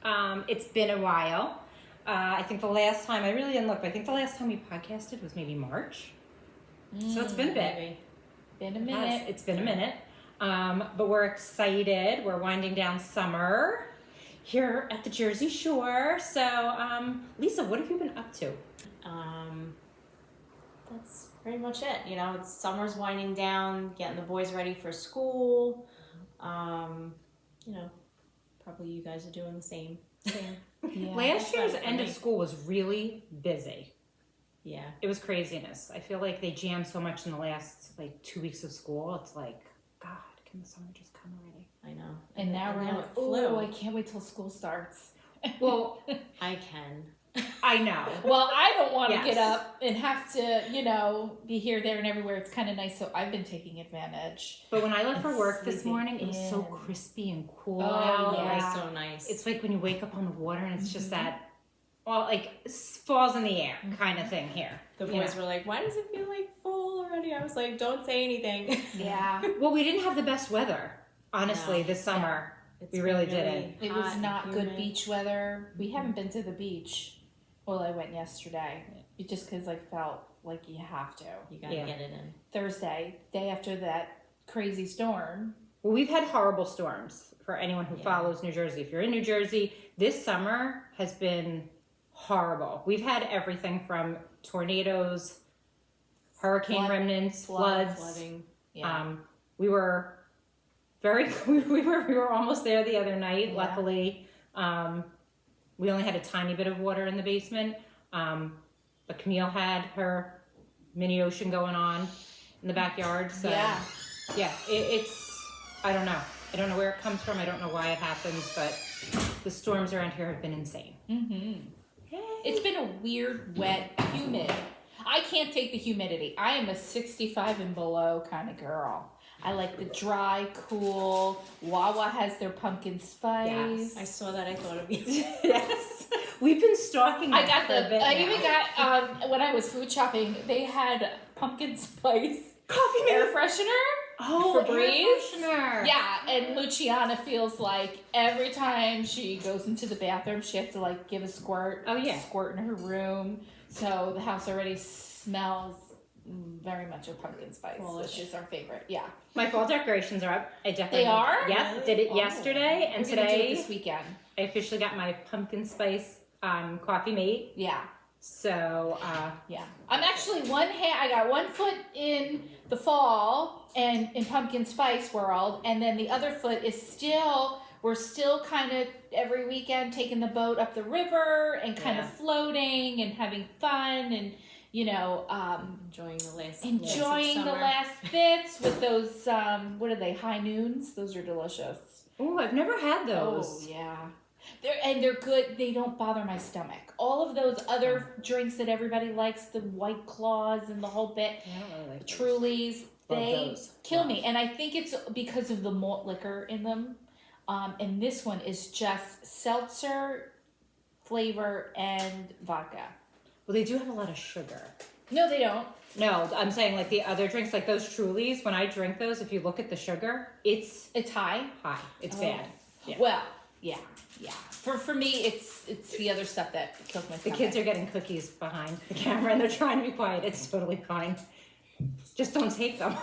It's been a while. I think the last time, I really didn't look, but I think the last time we podcasted was maybe March. So it's been a bit. Maybe. Been a minute. It's been a minute. But we're excited. We're winding down summer here at the Jersey Shore. So, Lisa, what have you been up to? That's pretty much it. You know, summer's winding down, getting the boys ready for school. You know, probably you guys are doing the same thing. Yeah. Last year's end of school was really busy. Yeah. It was craziness. I feel like they jammed so much in the last 2 weeks of school. It's like, God, can the summer just come already? I know. And now we're like, oh, I can't wait till school starts. Well, I can. I know. Well, I don't want to Yes. get up and have to, be here, there, and everywhere. It's kind of nice, so I've been taking advantage. But when I left for work this sleeping morning, it was so in. crispy and cool Oh, out. yeah. It's so nice. It's like when you wake up on the water and it's just that, falls in the air kind of thing here. The boys were like, why does it feel like fall already? I was like, don't say anything. Yeah. Well, we didn't have the best weather, honestly, No. this summer. It's We really been didn't. It hot was and not good humid. beach weather. We haven't been to the beach. Well, I went yesterday. It just because I felt like you have to. You gotta Yeah. get it in. Thursday, day after that crazy storm. Well, we've had horrible storms for anyone who Yeah. follows New Jersey. If you're in New Jersey, this summer has been horrible. We've had everything from tornadoes, hurricane remnants, floods. Flooding. Yeah. We were we were almost there the other night. Yeah. Luckily, we only had a tiny bit of water in the basement. But Camille had her mini ocean going on in the backyard. So Yeah. it's I don't know. I don't know where it comes from. I don't know why it happens, but the storms around here have been insane. Mm-hmm. It's been a weird, wet, humid. I can't take the humidity. I am a 65 and below kind of girl. I like the dry, cool. Wawa has their pumpkin spice. Yes. I saw that. I thought of you. Yes, we've been stalking. I that got for a bit I now. even got when I was food shopping. They had pumpkin spice coffee air maker. freshener. Oh, Febreze? air freshener. Yeah, and Luciana feels like every time she goes into the bathroom, she has to give a squirt. Oh, yeah. Squirt in her room. So the house already smells very much of pumpkin spice, Fallish. which is our favorite. Yeah. My fall decorations are up. I definitely. They are? Yeah, Really? did it Oh. yesterday, and We're gonna do it today this weekend. I officially got my pumpkin spice coffee mate. Yeah. So Yeah. I'm actually I got 1 foot in the fall and in pumpkin spice world, and then the other foot is we're still kind of every weekend taking the boat up the river and kind of floating and having fun and Enjoying the last enjoying the summer. last bits with those what are they, high noons? Those are delicious. oh, I've never had Oh those. yeah. They're good. They don't bother my stomach. All of those other drinks that everybody likes, the White Claws and the whole bit, I don't really like those. Trulies, Love they those. kill me. And I think it's because of the malt liquor in them. And this one is just seltzer flavor and vodka. Well, they do have a lot of sugar. No, they don't. No, I'm saying like the other drinks, like those Trulies. When I drink those, if you look at the sugar, it's It's high. high. It's Oh. bad. Yeah. Well, yeah. For me, it's the other stuff that kills my The stomach. kids are getting cookies behind the camera and they're trying to be quiet. It's totally fine. Just don't take them.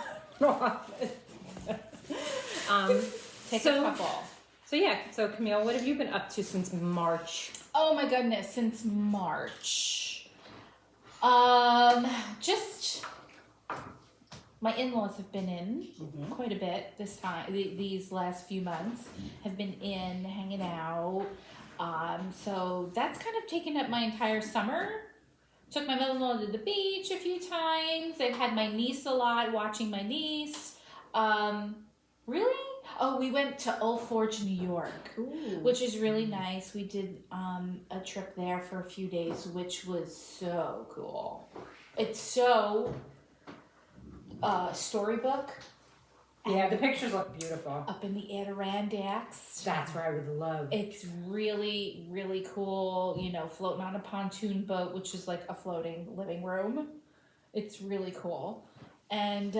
Take so- a couple. So Camille, what have you been up to since March? Oh my goodness, since March. Just my in-laws have been in quite a bit this time. These last few months have been in, hanging out. So that's kind of taken up my entire summer. Took my mother-in-law to the beach a few times. I've had my niece a lot, watching my niece. Really? Oh, we went to Old Forge, New York, which is really nice. We did a trip there for a few days, which was so cool. It's so storybook. Yeah, the pictures look beautiful. Up in the Adirondacks. That's where I would love. It's really, really cool, floating on a pontoon boat, which is like a floating living room. It's really cool. And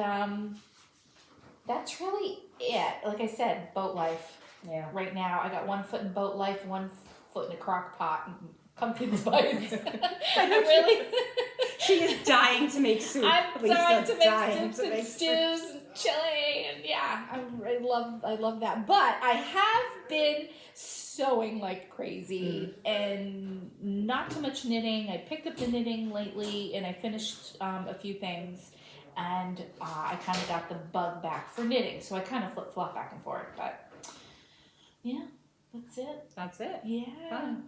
that's really it. Like I said, boat life. Yeah. Right now, I got 1 foot in boat life, 1 foot in a crock pot and pumpkin spice. I'm really. She is dying to make soup. I'm Lisa, dying to dying make soups to and make stews and chili, and yeah, I love that. But I have been sewing like crazy and not so much knitting. I picked up the knitting lately, and I finished a few things, and I kind of got the bug back for knitting. So I kind of flip flop back and forth. But yeah, that's it. That's it. Yeah. Fun.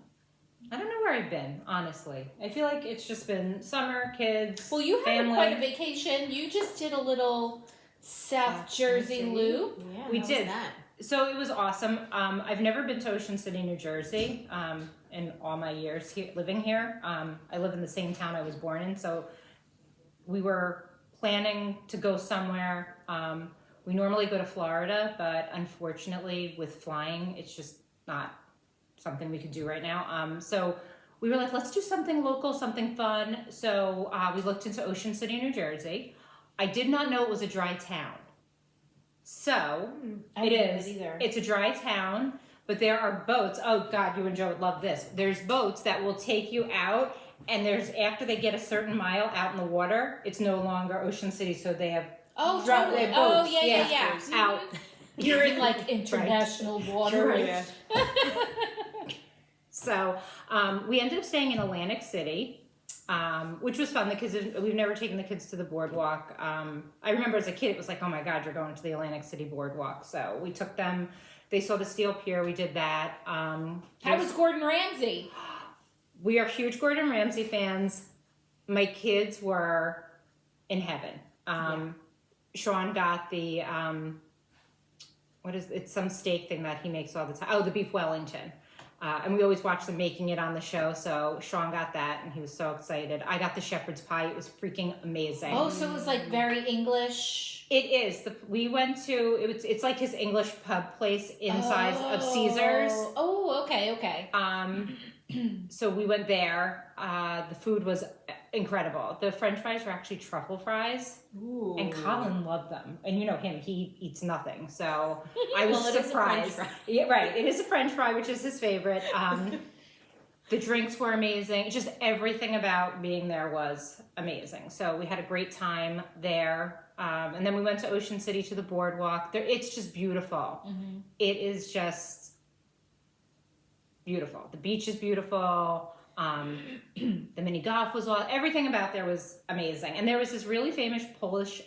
I don't know where I've been, honestly. I feel like it's just been summer, kids, Well, you had family. quite a vacation. You just did a little South Jersey loop. Yeah, We how was did. that? So it was awesome. I've never been to Ocean City, New Jersey, in all my years living here. I live in the same town I was born in, so we were planning to go somewhere. We normally go to Florida, but unfortunately with flying, it's just not something we could do right now. So we were like, let's do something local, something fun. So we looked into Ocean City, New Jersey. I did not know it was a dry town. So I it didn't know is. it either. It's a dry town, but there are boats. Oh God, you and Joe would love this. There's boats that will take you out, and there's after they get a certain mile out in the water, it's no longer Ocean City. So they have Oh, Drop totally. their Oh, boats, yeah, yeah, yeah. out. You're in like international waters. Right. So we ended up staying in Atlantic City, which was fun because we've never taken the kids to the boardwalk. I remember as a kid, it was like, oh my God, you're going to the Atlantic City boardwalk. So we took them. They saw the Steel Pier. We did that. How was Gordon Ramsay? We are huge Gordon Ramsay fans. My kids were in heaven. Sean got the it's some steak thing that he makes all the time. Oh, the beef Wellington. And we always watch them making it on the show. So Sean got that and he was so excited. I got the shepherd's pie. It was freaking amazing. Oh, so it was like very English. It is. We went to, it's like his English pub place inside of Caesars. Oh, okay. So we went there. The food was incredible. The French fries were actually truffle fries. Ooh. And Colin loved them. And you know him, he eats nothing. So I was Well, it is a French surprised. fry. Yeah, right. It is a French fry, which is his favorite. The drinks were amazing. Just everything about being there was amazing. So we had a great time there. And then we went to Ocean City to the boardwalk. It's just beautiful. Mm-hmm. It is just beautiful. The beach is beautiful. The mini golf was everything about there was amazing. And there was this really famous Polish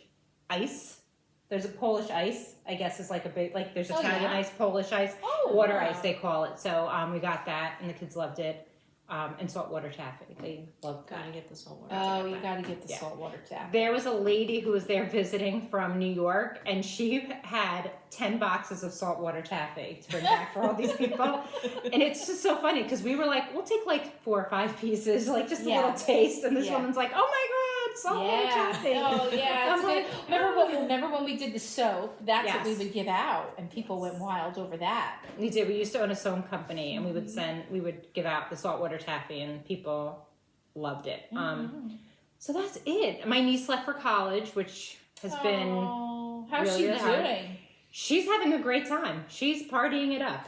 ice. There's a Polish ice, I guess is like a big, like there's Italian ice, Polish ice, water ice they call it. So we got that and the kids loved it. And saltwater taffy. They loved that. Gotta get the saltwater. Oh, you gotta get the saltwater tap. There was a lady who was there visiting from New York, and she had 10 boxes of saltwater taffy to bring back for all these people. And it's just so funny because we were like, we'll take like 4 or 5 pieces, like just a little taste. And this woman's like, oh my God, saltwater taffy. Oh yeah, it's I'm good. like, Remember when we did the soap? That's what we Yes. would give out, and people went wild over that. We did. We used to own a sewing company, and we would give out the saltwater taffy, and people loved it. So that's it. My niece left for college, which has been how's really, she really hard. doing? She's having a great time. She's partying it up.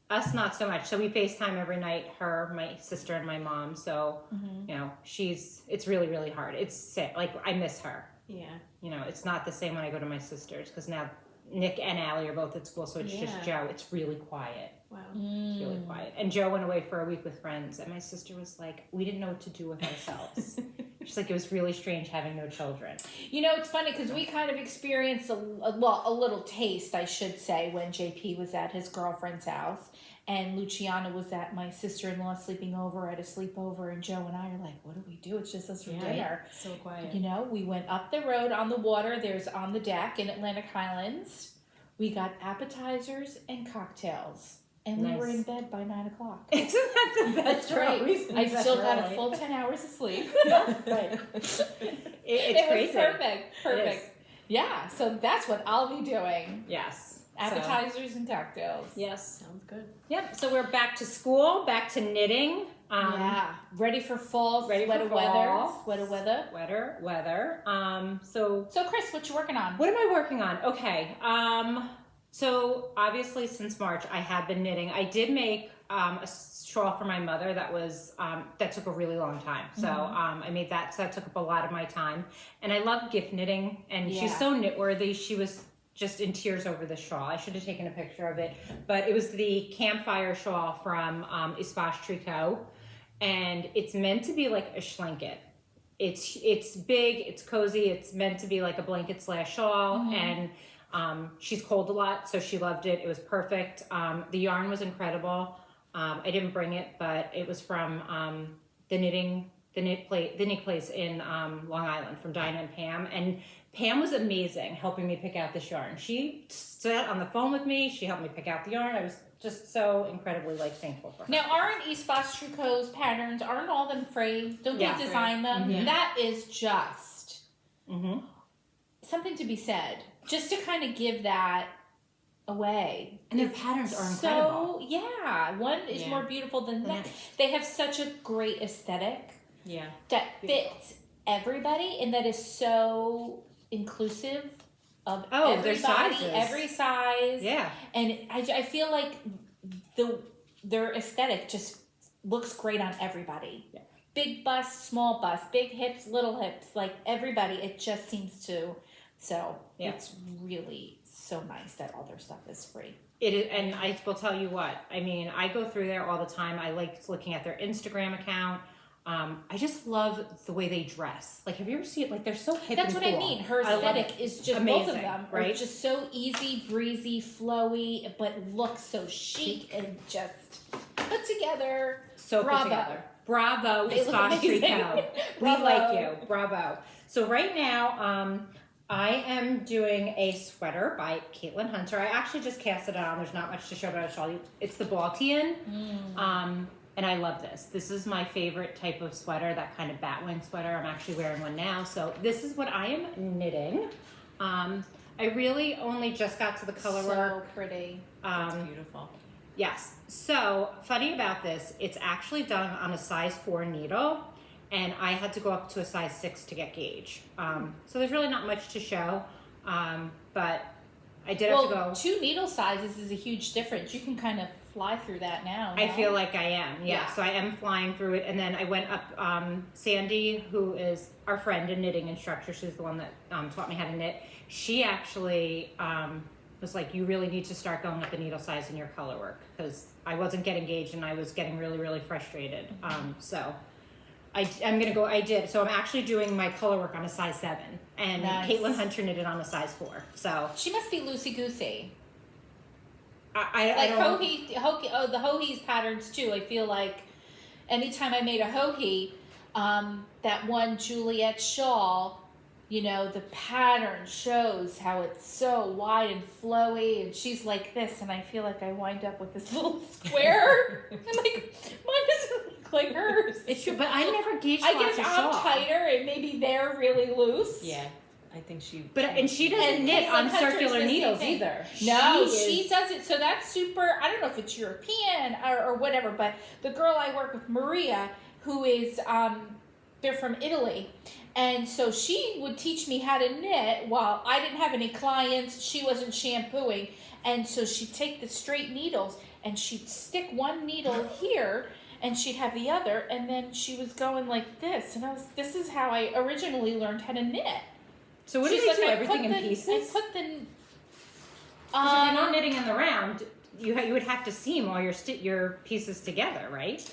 Us not so much. So we FaceTime every night, her, my sister, and my mom. So you know, it's really, really hard. It's sick. Like I miss her. Yeah. You know, it's not the same when I go to my sister's because now Nick and Allie are both at school, so it's just Joe. It's really quiet. Wow. It's really quiet. And Joe went away for a week with friends, and my sister was like, we didn't know what to do with ourselves. She's like, it was really strange having no children. You know, it's funny because we kind of experienced a little taste, I should say, when JP was at his girlfriend's house. And Luciana was at my sister-in-law sleeping over at a sleepover, and Joe and I are like, what do we do? It's just us for dinner. So quiet. You know, we went up the road on the water. There's on the deck in Atlantic Highlands. We got appetizers and cocktails. And we were in bed by 9 o'clock. Isn't that the best? That's right. I still got a full 10 hours of sleep. Right. It's crazy. Was perfect. Yeah, so that's what I'll be doing. Yes. Appetizers and cocktails. Yes. Sounds good. Yep. So we're back to school, back to knitting. Ready for fall, Ready weather for fall. weather. Weather. So Chris, what you working on? what am I working on? Okay. So obviously since March I have been knitting. I did make a shawl for my mother that was that took a really long time. So I made that. So that took up a lot of my time. And I love gift knitting, and she's so knit worthy. She was just in tears over the shawl. I should have taken a picture of it, but it was the campfire shawl from Espace Tricot, and it's meant to be like a schlanket. It's big, it's cozy, it's meant to be like a blanket / shawl, and she's cold a lot, so she loved it. It was perfect. The yarn was incredible. I didn't bring it, but it was from the knit place in Long Island from Dinah and Pam, and Pam was amazing helping me pick out this yarn. She sat on the phone with me. She helped me pick out the yarn. I was just so incredibly thankful for her. Now, aren't Espace Tricot's patterns, aren't all them free? Don't they design them? Mm-hmm. That is just something to be said. Just to kind of give that away. And their patterns are incredible. So, yeah. One is more beautiful than the next. They have such a great aesthetic that fits everybody, and that is so inclusive of everybody, every size. Yeah. And I feel like their aesthetic just looks great on everybody. Yeah. Big bust, small bust, big hips, little hips, like everybody. It just seems to. So it's really so nice that all their stuff is free. It is, and I will tell you what. I mean, I go through there all the time. I like looking at their Instagram account. I just love the way they dress. Like, have you ever seen it? Like, they're so hip That's and what cool. I mean. Her aesthetic is just amazing, both of them, right? Are just so easy, breezy, flowy, but look so chic and just put together. So Bravo. put together. Bravo, They look Espace amazing. Tricot. We like you. Bravo. So right now, I am doing a sweater by Caitlin Hunter. I actually just cast it on. There's not much to show, but I'll show you. It's the Baltian. And I love this. This is my favorite type of sweater, that kind of batwing sweater. I'm actually wearing one now. So this is what I am knitting. I really only just got to the color work. So pretty. It's beautiful. Yes. So funny about this, it's actually done on a size 4 needle, and I had to go up to a size 6 to get gauge. So there's really not much to show, but I did have to go. 2 needle sizes is a huge difference. You can kind of fly through that now. I feel like I am, yeah. So I am flying through it, and then I went up. Sandy, who is our friend and knitting instructor, she's the one that taught me how to knit. She actually was like, "You really need to start going up the needle size in your color work," because I wasn't getting gauge and I was getting really, really frustrated. So I'm gonna go. I did. So I'm actually doing my color work on a size 7, and Caitlin Hunter knitted on a size 4. So she must be loosey goosey. I don't. The Hohi's patterns too. I feel like anytime I made a Hohi, that one Juliet shawl, you know, the pattern shows how it's so wide and flowy, and she's like this, and I feel like I wind up with this little square. I'm like, mine doesn't look like hers. It's true, but I never gauged I lots guess of I'm shawl. tighter, and maybe they're really loose. Yeah. I think she... And she doesn't knit on circular needles either. No, she does it. So that's super... I don't know if it's European or whatever, but the girl I work with, Maria, who is... they're from Italy. And so she would teach me how to knit while I didn't have any clients. She wasn't shampooing. And so she'd take the straight needles and she'd stick one needle here and she'd have the other. And then she was going like this. And this is how I originally learned how to knit. So what do you do? Everything in pieces? I put the... if you're not knitting in the round, you would have to seam all your pieces together, right?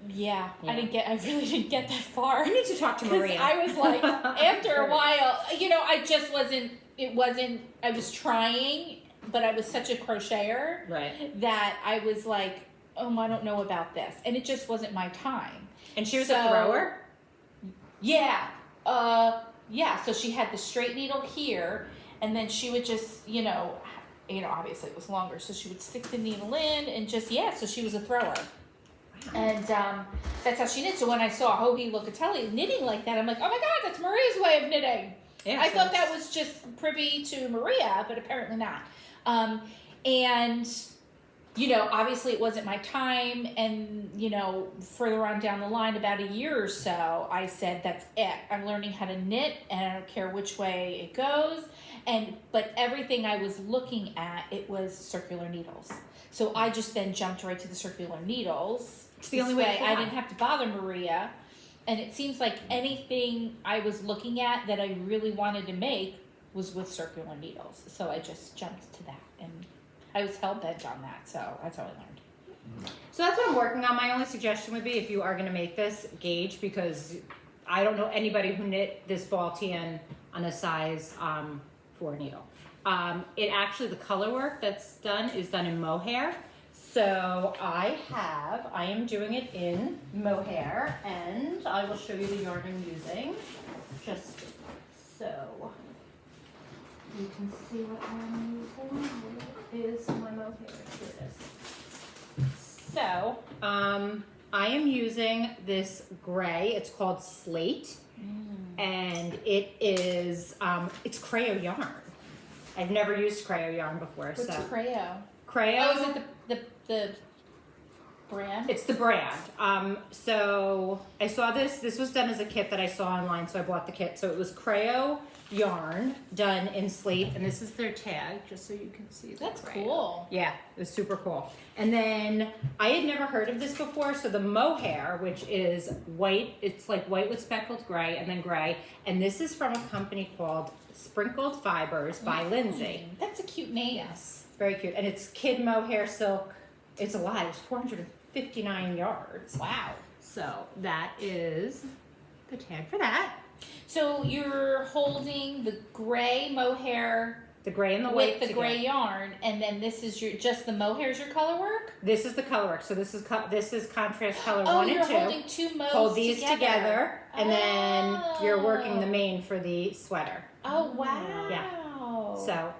Yeah. I really didn't get that far. You need to talk to Maria. I was like, after a while, you know, I just wasn't, I was trying, but I was such a crocheter that I was like, oh, I don't know about this. And it just wasn't my time. And she was a thrower? Yeah. Yeah, so she had the straight needle here, and then she would just, you know, obviously it was longer, so she would stick the needle in and just, so she was a thrower. Wow. And that's how she knit. So when I saw Hohi Locatelli knitting like that, I'm like, oh my God, that's Maria's way of knitting. Yeah, I thought that was just privy to Maria, but apparently not. And... you know, obviously it wasn't my time, and, you know, further on down the line, about a year or so, I said, that's it. I'm learning how to knit, and I don't care which way it goes. But everything I was looking at, it was circular needles. So I just then jumped right to the circular needles. It's the only way to fly. I didn't have to bother Maria. And it seems like anything I was looking at that I really wanted to make was with circular needles. So I just jumped to that. And I was hell-bent on that, so that's how I learned. So that's what I'm working on. My only suggestion would be, if you are going to make this, gauge, because I don't know anybody who knit this Baltian on a size 4 needle. It actually, the color work that's done is done in Mohair. So I am doing it in Mohair, and I will show you the yarn I'm using, just so you can see what I'm using. Where is my Mohair? Here it is. So, I am using this gray. It's called Slate, and it is, it's Kraeo yarn. I've never used Kraeo yarn before. What's Kraeo? Kraeo. Oh, is it the brand? It's the brand. So I saw this. This was done as a kit that I saw online, so I bought the kit. So it was Kraeo yarn done in Slate, and this is their tag, just so you can see. That's Kraeo. cool. Yeah, it was super cool. And then I had never heard of this before, so the Mohair, which is white, it's like white with speckled gray, and then gray. And this is from a company called Sprinkled Fibers by Lindsay. That's a cute name. Yes, very cute. And it's kid mohair silk. It's a lot. It's 459 yards. Wow. So that is the tag for that. So you're holding the gray mohair The gray and the white with the gray together. yarn, and then this is just the mohair's your color work? This is the color work. So this is contrast color Oh, 1 you're and 2. holding 2 modes Hold these together, and then you're working Oh. the mane for the sweater. Oh, wow. So,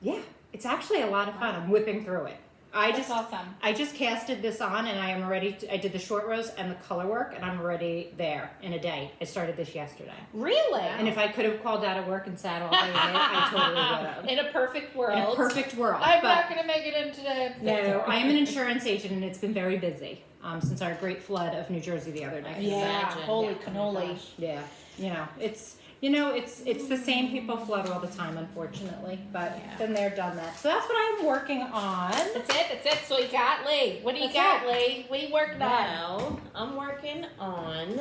yeah, it's actually a lot of fun. I'm whipping through it. That's awesome. I just casted this on, and I am ready. I did the short rows and the color work, and I'm already there in a day. I started this yesterday. Really? And if I could have called out of work and sat all day in it, I totally would have. In a perfect world. In a perfect world. I'm but not going to make it in today. no, I am an insurance agent, and it's been very busy since our great flood of New Jersey the other day. Yeah, Imagine. holy Yeah. cannoli. Yeah, it's the same people flood all the time, unfortunately. But Yeah. been there, done that. So that's what I'm working on. That's it. So you got Lee. What do you That's got, it. Lee? What are you working on? Well, I'm working on.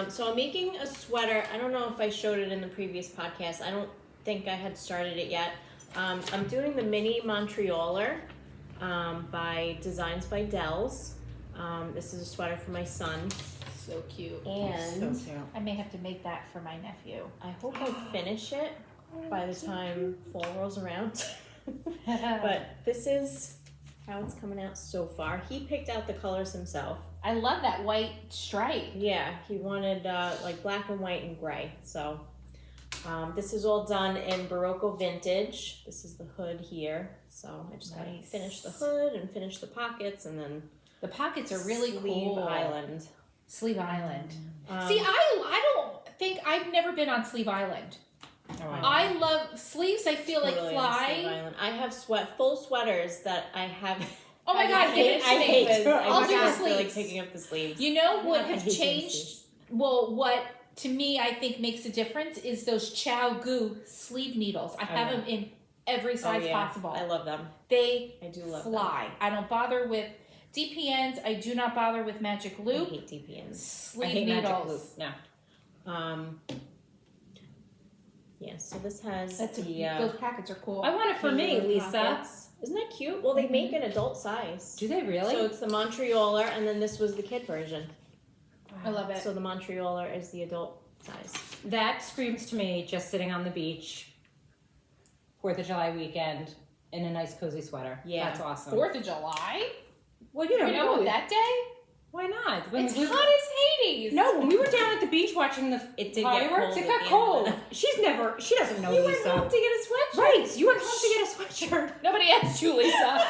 So I'm making a sweater. I don't know if I showed it in the previous podcast. I don't think I had started it yet. I'm doing the mini Montrealer by Designs by Delz. This is a sweater for my son, So cute. and So cute. I may have to make that for my nephew. I hope I finish it by the time fall rolls around. But this is how it's coming out so far. He picked out the colors himself. I love that white stripe. Yeah, he wanted like black and white and gray. So this is all done in Berocco vintage. This is the hood here. So I just gotta Nice. finish the hood and finish the pockets, and then The pockets are really Sleeve cool. Island. Sleeve Island. Um, See, I don't think I've never been on Sleeve Island. I love sleeves. I feel like totally on Sleeve fly. Island. I have full sweaters that I have. Oh my God, give it to I me. hate this. I'll I do the just feel like sleeves. picking up the sleeves. You know what I have hate doing changed? sleeves. Well, what to me I think makes a difference is those Chow Goo sleeve needles. I have yeah. them in every size possible. I love them. They I do love fly. I don't bother with DPNs. I do not bother with Magic them. Loop. I hate DPNs. Sleeve I hate needles. Magic Loop. No. Yeah, so this has That's the those packets are cool. I want it for me, Halo Lisa. pockets. Isn't that cute? Well, they make an adult size. Do they really? So it's the Montrealer, and then this was the kid version. I love it. So the Montrealer is the adult size. That screams to me just sitting on the beach, 4th of July weekend, in a nice cozy sweater. Yeah. That's awesome. 4th of July. Well, you You know that day? why not? When It's we- hot as Hades. No, when we were down at the beach watching the It did get fireworks, cold it at got the end cold. of She doesn't know You went Lisa. home to get a sweatshirt. Right, you went home to get a sweatshirt. Nobody asked you, Lisa.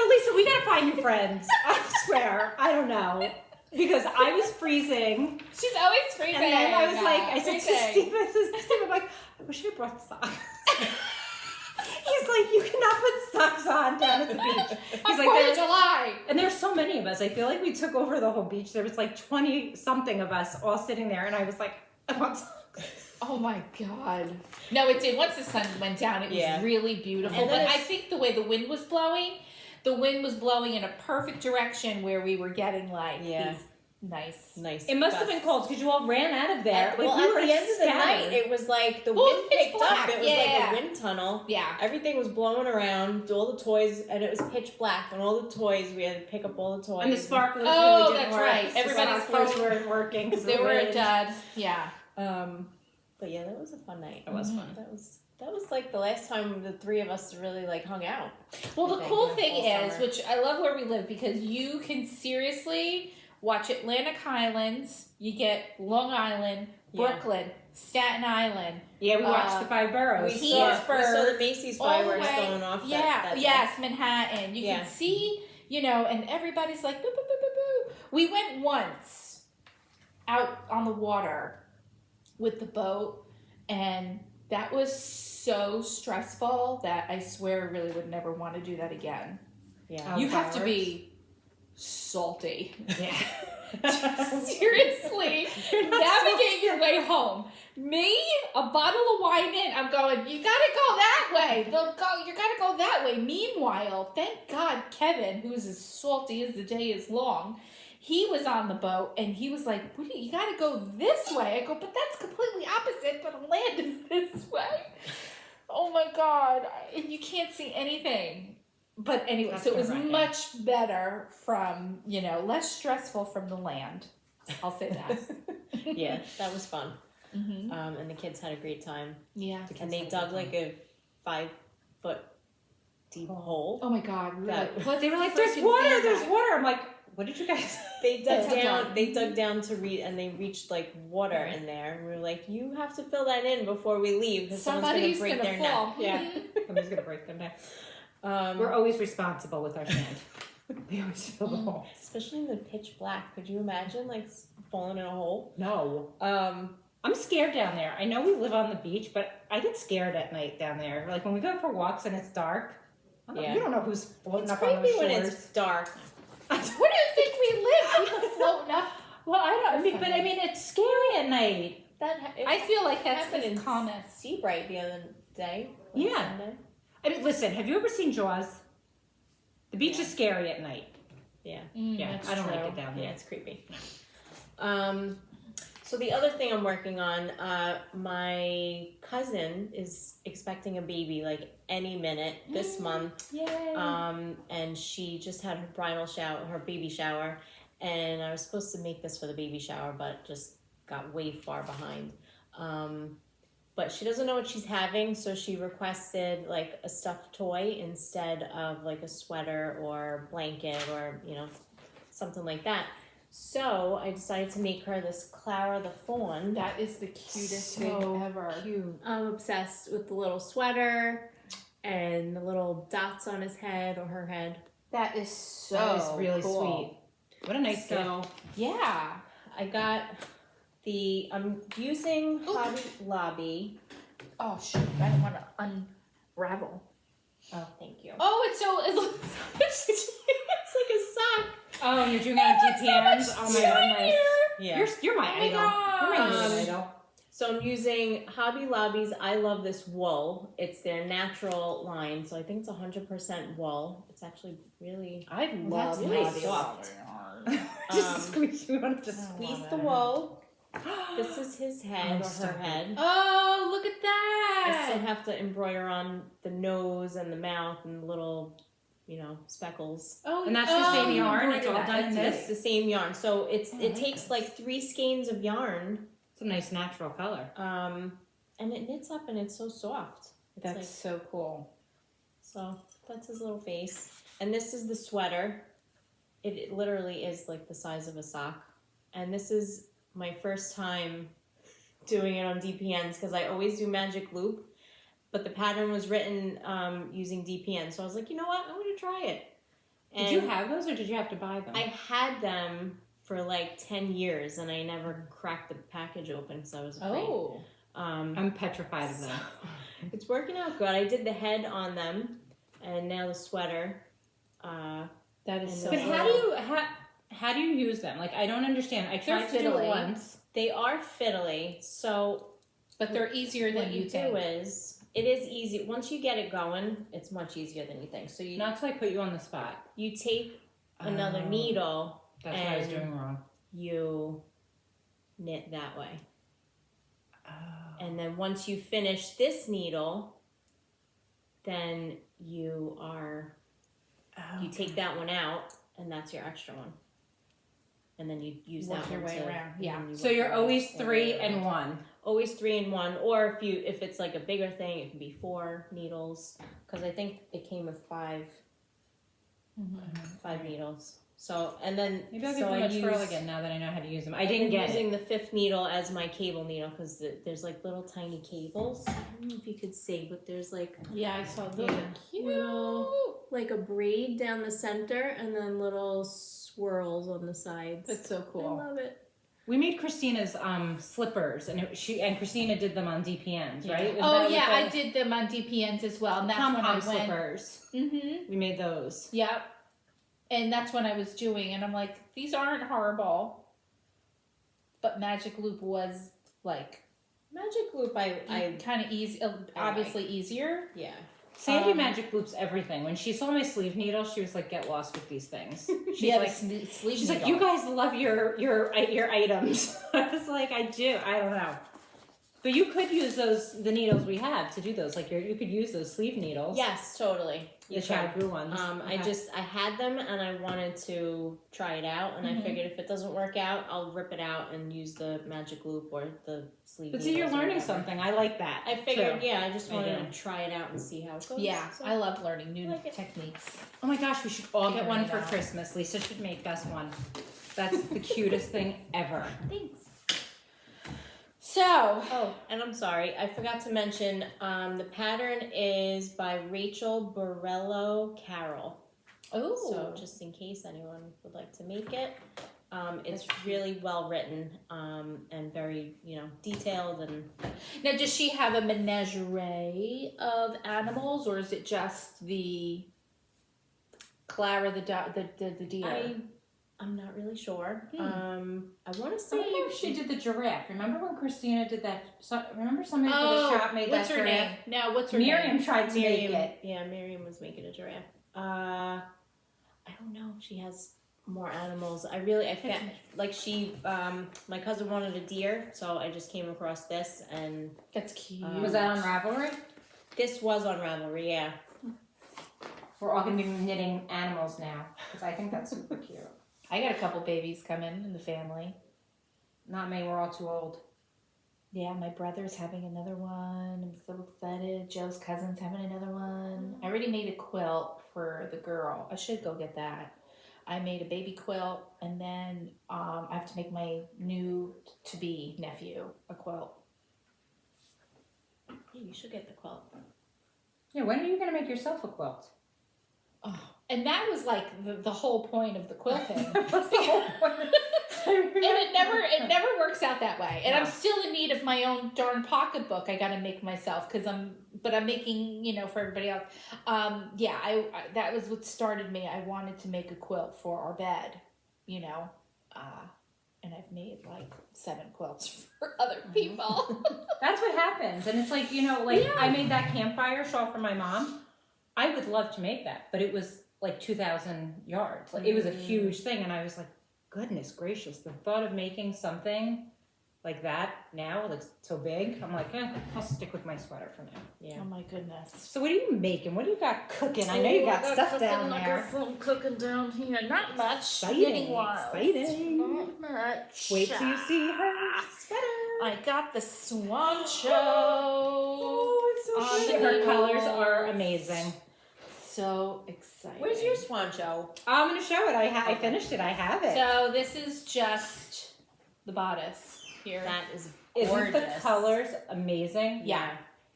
Lisa, we gotta find new friends. I swear, I don't know. Because I was freezing, She's always freezing. and then I was like, I said to Freezing. Steve, I'm like, I wish I brought socks. He's like, you cannot put socks on down at the beach. He's On like, 4th of "There's-" July. and there's so many of us. I feel like we took over the whole beach. There was like 20 something of us all sitting there, and I was like, I want socks. Oh my god. No, it did. Once the sun went down, it was really beautiful. And But then I think the way the wind was blowing in a perfect direction where we were getting like these nice. It must have been cold because you all ran out of there. At, well, we were at the end of the scattered. night, it was like the Well, wind it's picked black, up. It was like a wind tunnel. Yeah. Everything was blowing around, all the toys, and it was pitch black. And all the toys, we had to pick up all the toys. And the sparklers Oh, really didn't that's work. right. Everybody's Sparklers clothes weren't working because They were a dud. Yeah. But yeah, that was a fun night. It was fun. That was like the last time the three of us really like hung out. Well, the cool thing all is, summer. which I love where we live because you can seriously watch Atlantic Highlands, you get Long Island, Brooklyn, Staten Island. Yeah, we watched the 5 boroughs. We saw Pittsburgh, the Macy's all the fireworks way- going off. Yeah, that yes, Manhattan. You can see, and everybody's like, boo, boo, boo, boo, boo. We went once out on the water with the boat, and that was so stressful that I swear I really would never want to do that again. Yeah. You have to be salty. Yeah. Seriously, navigate your way home. Me, a bottle of wine in, I'm going, you gotta go that way. You gotta go that way. Meanwhile, thank God Kevin, who is as salty as the day is long, he was on the boat and he was like, you gotta go this way. I go, but that's completely opposite, but the land is this way. Oh my God. And you can't see anything. But anyway, That's so it was nerve-wracking. much better from, less stressful from the land. I'll say that. Yeah, that was fun. Mm-hmm. And the kids had a great time. Yeah. And they dug like a 5-foot deep hole. Oh my God. We were like, what? They were like, there's water, there's water. I'm like, what did you guys... They dug They down. dug. They dug down to read, and they reached like water in there. And we were like, "You have to fill that in before we leave, because someone's Somebody's gonna break their fall. neck." Yeah. Somebody's going to break their neck. Um, We're always responsible with our sand. We always fill the hole. especially in the pitch black. Could you imagine like falling in a hole? No. I'm scared down there. I know we live on the beach, but I get scared at night down there. Like when we go for walks and it's dark. You don't know who's floating It's up on those creepy shores. when it's dark. Where do you think we live? People floating up. Well, I don't. But I mean, it's scary at night. I feel like that's happened the in calmest. Seabright the other day. Yeah. Sunday. I mean, listen. Have you ever seen Jaws? The beach is scary at night. Yeah. Yeah, That's I don't true. like it down Yeah, there. it's creepy. So the other thing I'm working on, my cousin is expecting a baby like any minute this month. Yay. And she just had her bridal shower, her baby shower, and I was supposed to make this for the baby shower, but just got way far behind. But she doesn't know what she's having, so she requested like a stuffed toy instead of like a sweater or blanket or something like that. So I decided to make her this Clara the Fawn. That is the cutest So thing ever. Cute. I'm obsessed with the little sweater and the little dots on his head or her head. That is so That is really cool. sweet. What a nice gift. So Yeah. I got I'm using Hobby Lobby. Oh shoot! I don't want to unravel. Oh, thank you. Oh, it's so. It looks. It's like a sock. Oh, you're doing it on DPNs? Oh my god, nice. Yeah. You're my idol. You're my gosh. idol. So I'm using Hobby Lobby's I Love This Wool. It's their natural line, so I think it's 100% wool. It's actually really I love really Hobby soft. Just squeeze. You want to just Squeeze the wool. This is his head Oh, or so her good. head. Oh, look at I still that! have to embroider on the nose and the mouth and the little, speckles. Oh, And that's the same you yarn? embroidered It's all that. done in That's It's the same yarn. So it like takes this. like 3 skeins of yarn. It's a nice natural color. And it knits up and it's so soft. It's That's like, so cool. so that's his little face. And this is the sweater. It literally is like the size of a sock. And this is my first time doing it on DPNs because I always do magic loop. But the pattern was written using DPN. So I was like, you know what? I'm going to try it. Did you have those or did you have to buy them? I had them for like 10 years and I never cracked the package open because I was afraid. Oh. I'm petrified of them. It's working out good. I did the head on them and now the sweater. That is so But cool. how do you use them? Like I don't understand. I tried to do fiddly. it once. They are fiddly. So But they're easier than What you you think. do is, it is easy. Once you get it going, it's much easier than you think. So Not till I put you on the spot. you take another Oh. needle That's what I was And- doing wrong. you knit that way. Oh. And then once you finish this needle, then you you take that one out, and that's your extra one. And then you use Work that your one way to, around, and yeah. then you So work you're your always way 3 around. and 1. Always 3 and 1, or if it's like a bigger thing, it can be 4 needles. Because I think it came with 5 needles. So and then Maybe I'll so give them I a twirl use- again now that I know how to use them. I I've didn't been get using it. the 5th needle as my cable needle because there's like little tiny cables. I don't know if you could see, but there's like Yeah, I saw those. Yeah. Are cute. like a braid down the center and then little swirls on the sides. That's so I cool. love it. We made Christina's slippers, and Christina did them on DPNs, right? Isn't Oh that yeah, what I did them on DPNs as well, and that's Pom when I pom went. slippers. Mm-hmm. We made those. Yep. And that's when I was doing, and I'm like, these aren't horrible. But Magic Loop was like Magic Loop, I kind of easy, obviously easier. yeah. Sandy Magic Loops everything. When she saw my sleeve needle, she was like, "Get lost with these things." She's Yeah, like, sleeve "She's like, needle. you guys love your items." I was like, "I do. I don't know." But you could use the needles we have to do those. Like you could use those sleeve needles. Yes, totally. The shad glue ones. I had them and I wanted to try it out, and I figured if it doesn't work out, I'll rip it out and use the Magic Loop or the sleeve. But see, you're needles or learning whatever. something. I like that. I figured, too. yeah, I just I wanted do. to try it out and see how it goes. Yeah, So- I love learning new like it. techniques. Oh my gosh, we should all get one Figuring for it out. Christmas. Lisa should make us one. That's the cutest thing ever. Thanks. So, Oh, and I'm sorry, I forgot to mention, the pattern is by Rachel Borello Carol. So just in case anyone would like to make it, it's That's cute. really well written, and very, detailed and now does she have a menagerie of animals, or is it just the Clara the deer? I'm not really sure. Hmm. I want to I say wonder if she did the giraffe. Remember when Christina did that? Remember somebody for Oh, the shop made what's that her giraffe? name? No, what's her Miriam name? tried to make Miriam. it. Yeah, Miriam was making a giraffe. I don't know if she has more animals. I found, like my cousin wanted a deer, so I just came across this, and That's cute. Was that on Ravelry? this was on Ravelry, yeah. We're all going to be knitting animals now because I think that's super cute. I got a couple babies coming in the family. Not me. We're all too old. Yeah, my brother's having another one. I'm so excited. Joe's cousin's having another one. I already made a quilt for the girl. I should go get that. I made a baby quilt, and then I have to make my new to-be nephew a quilt. Yeah, you should get the quilt. Yeah. When are you going to make yourself a quilt? Oh, and that was like the whole point of the quilting. That's the whole point. And it never works out that way. And No. I'm still in need of my own darn pocketbook. I got to make myself because I'm making, for everybody else. I that was what started me. I wanted to make a quilt for our bed, and I've made like 7 quilts for other people. That's what happens. And it's like, I made that campfire shawl for my mom. I would love to make that, but it was like 2,000 yards. Like, it was a huge thing. And I was like, goodness gracious, the thought of making something like that now, like so big, I'm like, I'll stick with my sweater for now. Yeah. Oh my goodness. So what are you making? What do you got cooking? I know you got stuff down there. Some cooking down here. Not much. Exciting, Knitting wise. exciting. Not much. Wait till you see her sweater. I got the Swancho. Oh, it's so On pretty. the Her colors needles. are amazing. So exciting. Where's your Swancho? I'm going to show it. I finished it. I have it. So this is just the bodice here. That is Isn't gorgeous. the colors amazing? Yeah.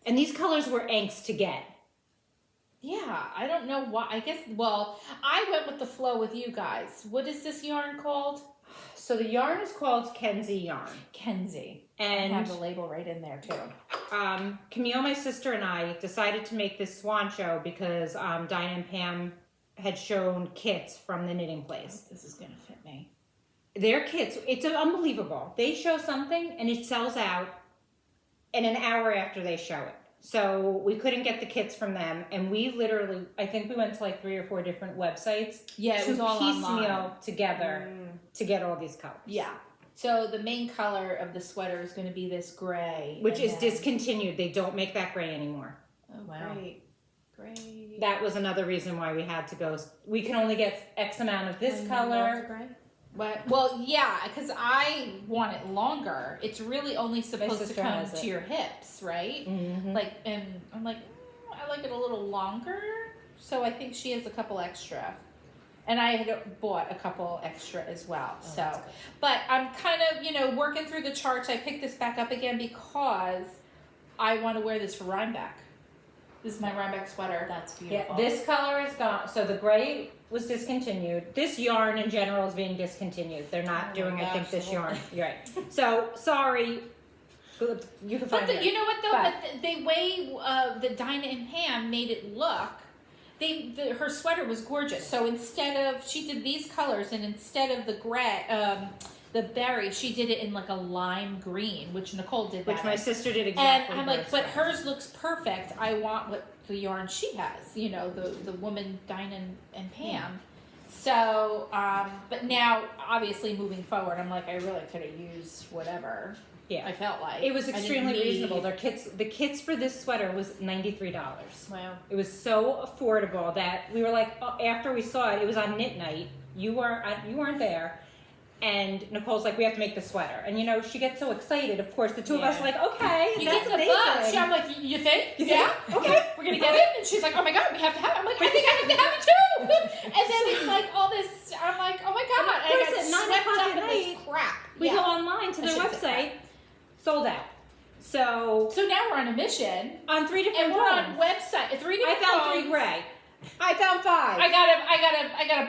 And these colors were angst to get. Yeah, I don't know why. I guess, well, I went with the flow with you guys. What is this yarn called? So the yarn is called Kenzie yarn. Kenzie. And I have the label right in there too. Camille, my sister, and I decided to make this Swancho because Dinah and Pam had shown kits from the knitting place. This is going to fit me. Their kits, it's unbelievable. They show something and it sells out in an hour after they show it. So we couldn't get the kits from them, and we literally, I think we went to like 3 or 4 different websites Yeah, it to was all piecemeal online. together to get all these colors. Yeah. So the main color of the sweater is going to be this gray. Which and is then- discontinued. They don't make that gray anymore. Oh, Wow. great. Great. That was another reason why we had to go. We can only get X amount of this color. What? Well, yeah, because I want it longer. It's really only supposed to sister come has to it. your hips, right? Mm-hmm. Like, and I'm like, I like it a little longer. So I think she has a couple extra. And I had bought a couple extra as well. Oh, so, that's good. but I'm kind of, working through the charts. I picked this back up again because I want to wear this for Rhinebeck. This is my Rhinebeck sweater. That's Yeah, beautiful. this color is gone. So the gray was discontinued. This yarn in general is being discontinued. They're not Oh doing, my I think, gosh, this the yarn. You're right. So sorry. Good. You can But find it. you know what though? But- The way the Dinah and Pam made it look, her sweater was gorgeous. So instead of, she did these colors, and instead of the gray, the berry, she did it in like a lime green, which Nicole did that. Which my in. sister did And exactly. I'm like, hers. but hers looks perfect. I want what the yarn she has, the woman Dinah and Pam. So, but now obviously moving forward, I'm like, I really could have used whatever. Yeah. I felt like It was I didn't extremely need- reasonable. The kits for this sweater was $93. Wow. It was so affordable that we were like, after we saw it, it was on knit night. You weren't there, and Nicole's like, we have to make the sweater, and she gets so excited. Of course, the two of us Yeah. are like, okay, You that's get the amazing. book. I'm like, you think? You Yeah. think? Okay. We're gonna get it. And she's like, oh my god, we have to have it. I'm like, I think I have to have it too. And then it's like all this. I'm like, oh my god. And of And I course got at 9 swept o'clock up at in this night, crap. We Yeah. go online to I their shouldn't say website, sold out. So So now we're on a mission, on 3 different and we're on phones. website 3 I different found phones. 3 gray. I found 5. I got a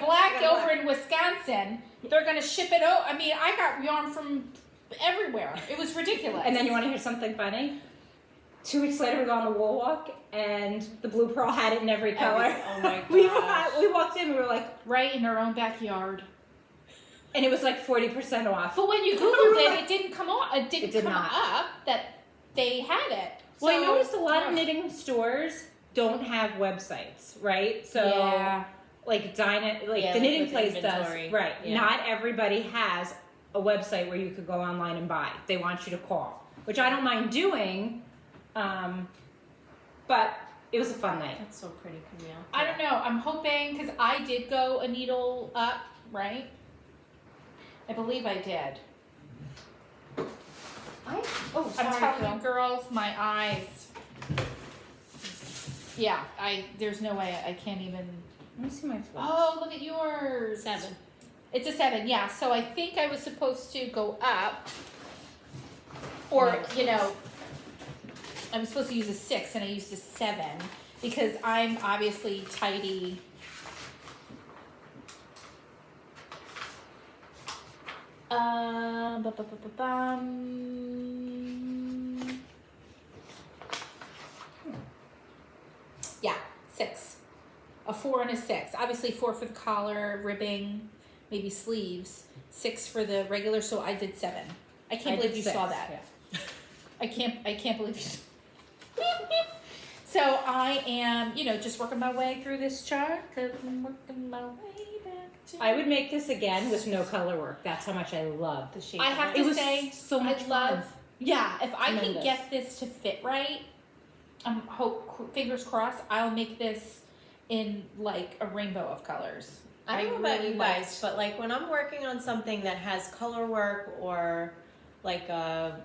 black I got a over in Wisconsin. They're gonna ship it out. I mean, I got yarn from everywhere. It was ridiculous. And then you want to hear something funny? 2 weeks later, we go on the wool walk, and the Blue Pearl had it in every color. Oh my We gosh. walked in, we were like, right in our own backyard. and it was like 40% off. But when you Googled it, it didn't come on. It didn't It did come not. up that they had it. Well, I So- noticed a lot of knitting stores don't have websites, right? So, yeah. like Dinah, like Yeah, the like Knitting with Place inventory. does, right? Yeah. Not everybody has a website where you could go online and buy. They want you to call, which I don't mind doing, but it was a fun night. That's so pretty, Camille. I don't know. I'm hoping because I did go a needle up, right? I believe I did. I'm I'm telling you, girls, my eyes. Yeah, there's no way I can't even. Let me see my floss. Oh, look at yours. 7. It's a 7, yeah. So I think I was supposed to go up, or I was supposed to use a 6, and I used a 7 because I'm obviously tidy. Yeah, 6. A 4 and a 6. Obviously 4 for the collar, ribbing, maybe sleeves. 6 for the regular, so I did 7. I can't believe you saw that. Yeah. I can't believe you saw. So I am, just working my way through this chart because I'm working my way back to. I would make this again with no color work. That's how much I love the shape. I have it to was say, so much I love. fun. Yeah, if I can Tremendous. get this to fit right, fingers crossed, I'll make this in like a rainbow of colors. I don't know about really you liked- guys, but like when I'm working on something that has color work or like a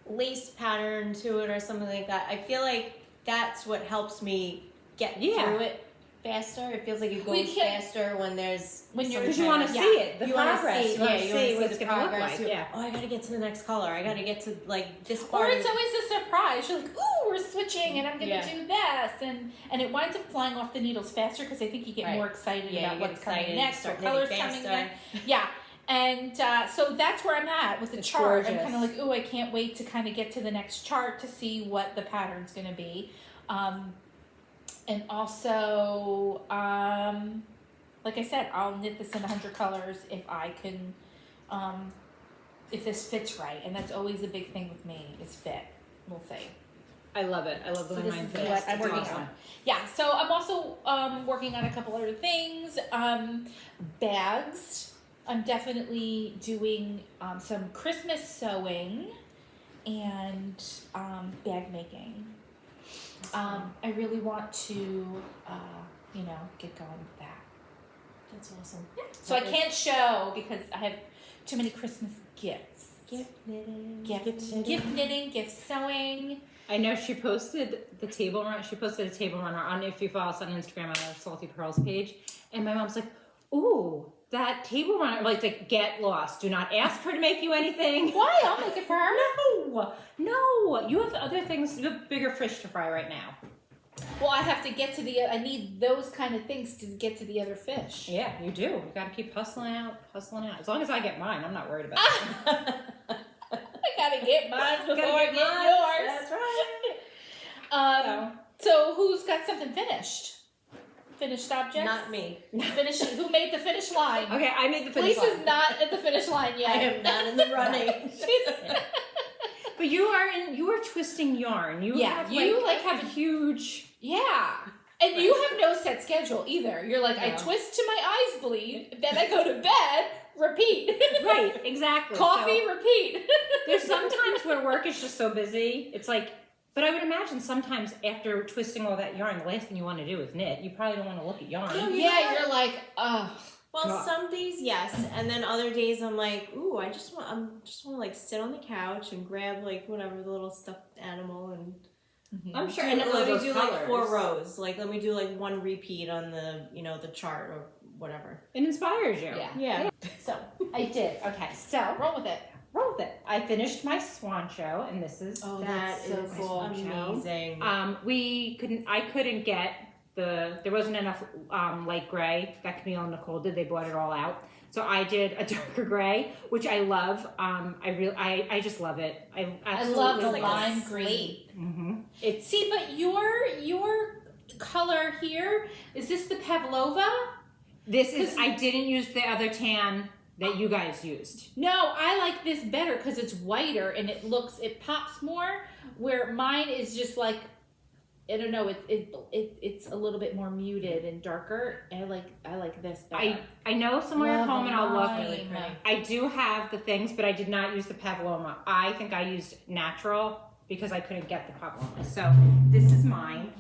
lace pattern to it or something like that, I feel like that's what helps me get Yeah. through it faster. It feels like it We goes can't- faster when there's when you're- Because some you want kind to of- see it, the you wanna progress. see, You want yeah, to you see wanna what it's the going to look progress. like. You- Yeah. Oh, I gotta get to the next color. I gotta get to like this Or part. it's always a surprise. You're like, ooh, we're switching, and I'm gonna Yeah. do this, and it winds up flying off the needles faster because I think you get Right. more excited Yeah, about you get what's coming excited, next, start what colors knitting coming faster. next. Yeah, and so that's where I'm at with the It's chart. I'm gorgeous. kind of like, ooh, I can't wait to kind of get to the next chart to see what the pattern's gonna be, and also, like I said, I'll knit this in 100 colors if I can, if this fits right, and that's always a big thing with me is fit. we'll see. I love it. I love the So way this mine is fits. what I'm It's working awesome. on. Yeah, so I'm also working on a couple other things. Bags. I'm definitely doing some Christmas sewing and bag making. I really want to, get going with that. That's awesome. So I can't show because I have too many Christmas gifts. Gift knitting. Gift knitting, gift sewing. I know she posted the table run. She posted a table runner on, if you follow us on Instagram, on our Salty Purls page. And my mom's like, ooh, that table runner, like, get lost. Do not ask her to make you anything. Why? I'll make it for her. No. You have other things. You have bigger fish to fry right now. Well, I have to get to I need those kind of things to get to the other fish. Yeah, you do. You got to keep hustling out. As long as I get mine, I'm not worried about it. I gotta get mine before I get yours. That's right. So who's got something finished? Finished objects? Not me. Finish. Who made the finish line? Okay, I made the finish Lisa's line. not at the finish line yet. I am not in the running. But you are twisting yarn. You have a huge. Yeah. And you have no set schedule either. You're like, I No. twist to my eyes bleed, then I go to bed, repeat. Right, exactly. Coffee, So, repeat. there's sometimes where work is just so busy. It's like, but I would imagine sometimes after twisting all that yarn, the last thing you want to do is knit. You probably don't want to look at yarn. Oh, Yeah, you're like, oh. Well, God. some days yes, and then other days I'm like, ooh, I just want to like sit on the couch and grab like whatever the little stuffed animal and I'm sure. and And let me those do colors. like 4 rows. Like let me do like 1 repeat on the the chart or whatever. It inspires you. Yeah. Yeah. So I did. Okay, so Roll with it. roll with it. I finished my Swancho, and this is Oh, That that's so is cool. amazing. I couldn't get there wasn't enough light gray that Camille and Nicole did. They bought it all out. So I did a darker gray, which I love. I just love it. I absolutely love the like lime a green. slate. Mm-hmm. It's See, but your color here, is this the Pavlova? I didn't use the other tan that you guys used. No, I like this better because it's whiter and it pops more. Where mine is just like, I don't know, it's a little bit more muted and darker. I like this better. I know somewhere at home, and I'll look. Really pretty. I do have the things, but I did not use the Pavlova. I think I used natural because I couldn't get the Pavlova. So this is mine.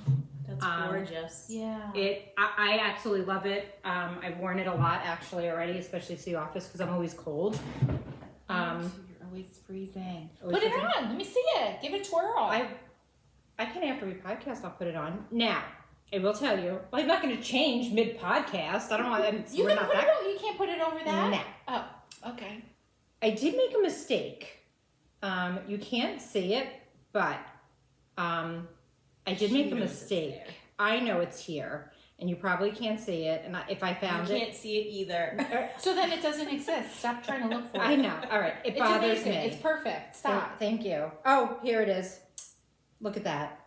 That's gorgeous. Yeah. I absolutely love it. I've worn it a lot actually already, especially to the office because I'm always cold. You're always freezing. Always Put it freezing. on. Let me see it. Give it a twirl. I can after we podcast. I'll put it on. Now I will tell you. Well, I'm not going to change mid podcast. I don't want. you We're can not put that. it on. You can't put it over that. No. Oh, okay. I did make a mistake. You can't see it, but I did make a mistake. I know it's here, and you probably can't see it. And if I found You it, can't see it either. So then it doesn't exist. Stop trying to look for it. I know. All right, it It's bothers amazing. me. It's perfect. Stop. Thank you. Oh, here it is. Look at that.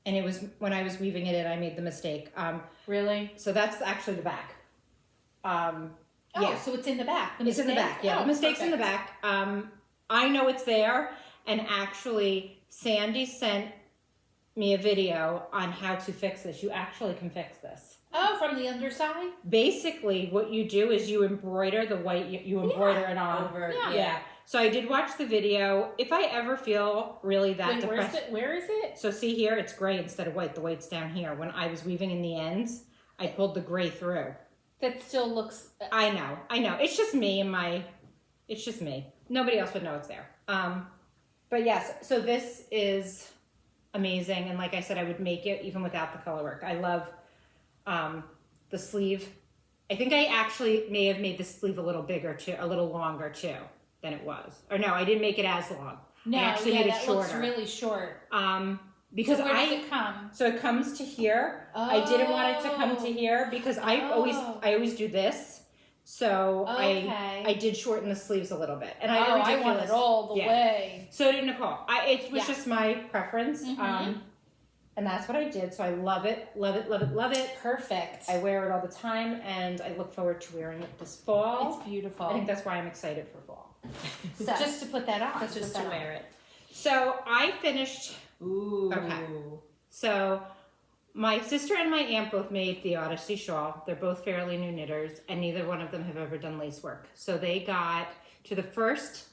And it was when I was weaving it in, I made the mistake. Really? So that's actually the back. Oh, Yeah. so it's in the back. It's in the back. Yeah, Oh, the mistake's in the perfect. back. I know it's there, and actually, Sandy sent me a video on how to fix this. You actually can fix this. Oh, from the underside? Basically, what you do is you embroider the white. You embroider it on. Over. Yeah. Yeah. So I did watch the video. If I ever feel really that Wait, depressed, where is it? so see here, it's gray instead of white. The white's down here. When I was weaving in the ends, I pulled the gray through. That still looks. I know. It's just me and it's just me. Nobody else would know it's there. But yes, so this is amazing. And like I said, I would make it even without the color work. I love the sleeve. I think I actually may have made the sleeve a little bigger too, a little longer too than it was. Or no, I didn't make it as long. No, I actually yeah, made it that shorter. looks really short. Because So where does it come? so it comes to here. I didn't want it to come to here because I always do this. So Okay. I did shorten the sleeves a little bit, and I I want ridiculous. it all the Yeah. way. So did Nicole. It was Yeah. just my preference, Mhm. and that's what I did. So I love it, love it, love it, love it. Perfect. I wear it all the time, and I look forward to wearing it this fall. It's beautiful. I think that's why I'm excited for fall. So, just to put that on. Just to wear it. So I finished. Ooh. Okay. So my sister and my aunt both made the Odyssey shawl. They're both fairly new knitters, and neither one of them have ever done lace work. So they got to the first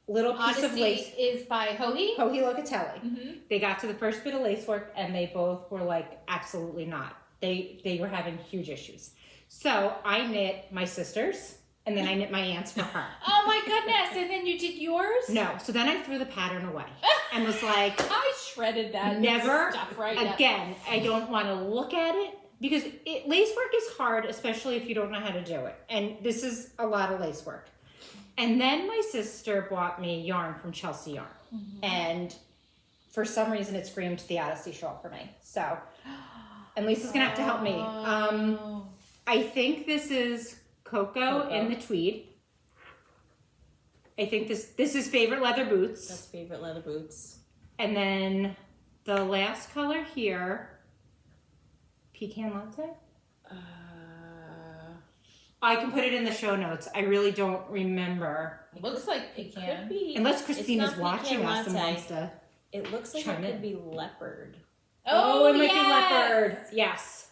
little piece of lace. Odyssey is by Hohi? Hohi Locatelli. Mm-hmm. They got to the first bit of lace work, and they both were like, absolutely not. They were having huge issues. So I knit my sister's, and then I knit my aunt's for her. Oh my goodness! And then you did yours? No. So then I threw the pattern away and was like, I shredded that never stuff right up. again. I don't want to look at it because lace work is hard, especially if you don't know how to do it. And this is a lot of lace work. And then my sister bought me yarn from Chelsea Yarn, and for some reason it screamed the Odyssey shawl for me. So, and Lisa's gonna have to help me. I think this is Cocoa in the tweed. I think this is favorite leather boots. That's favorite leather boots. And then the last color here, pecan latte. I can put it in the show notes. I really don't remember. Looks like pecan. Could be. Unless Christina's it's not watching pecan us and latte. wants to. It looks like chime it in. could be leopard. Oh, it might yes! be leopard. Yes.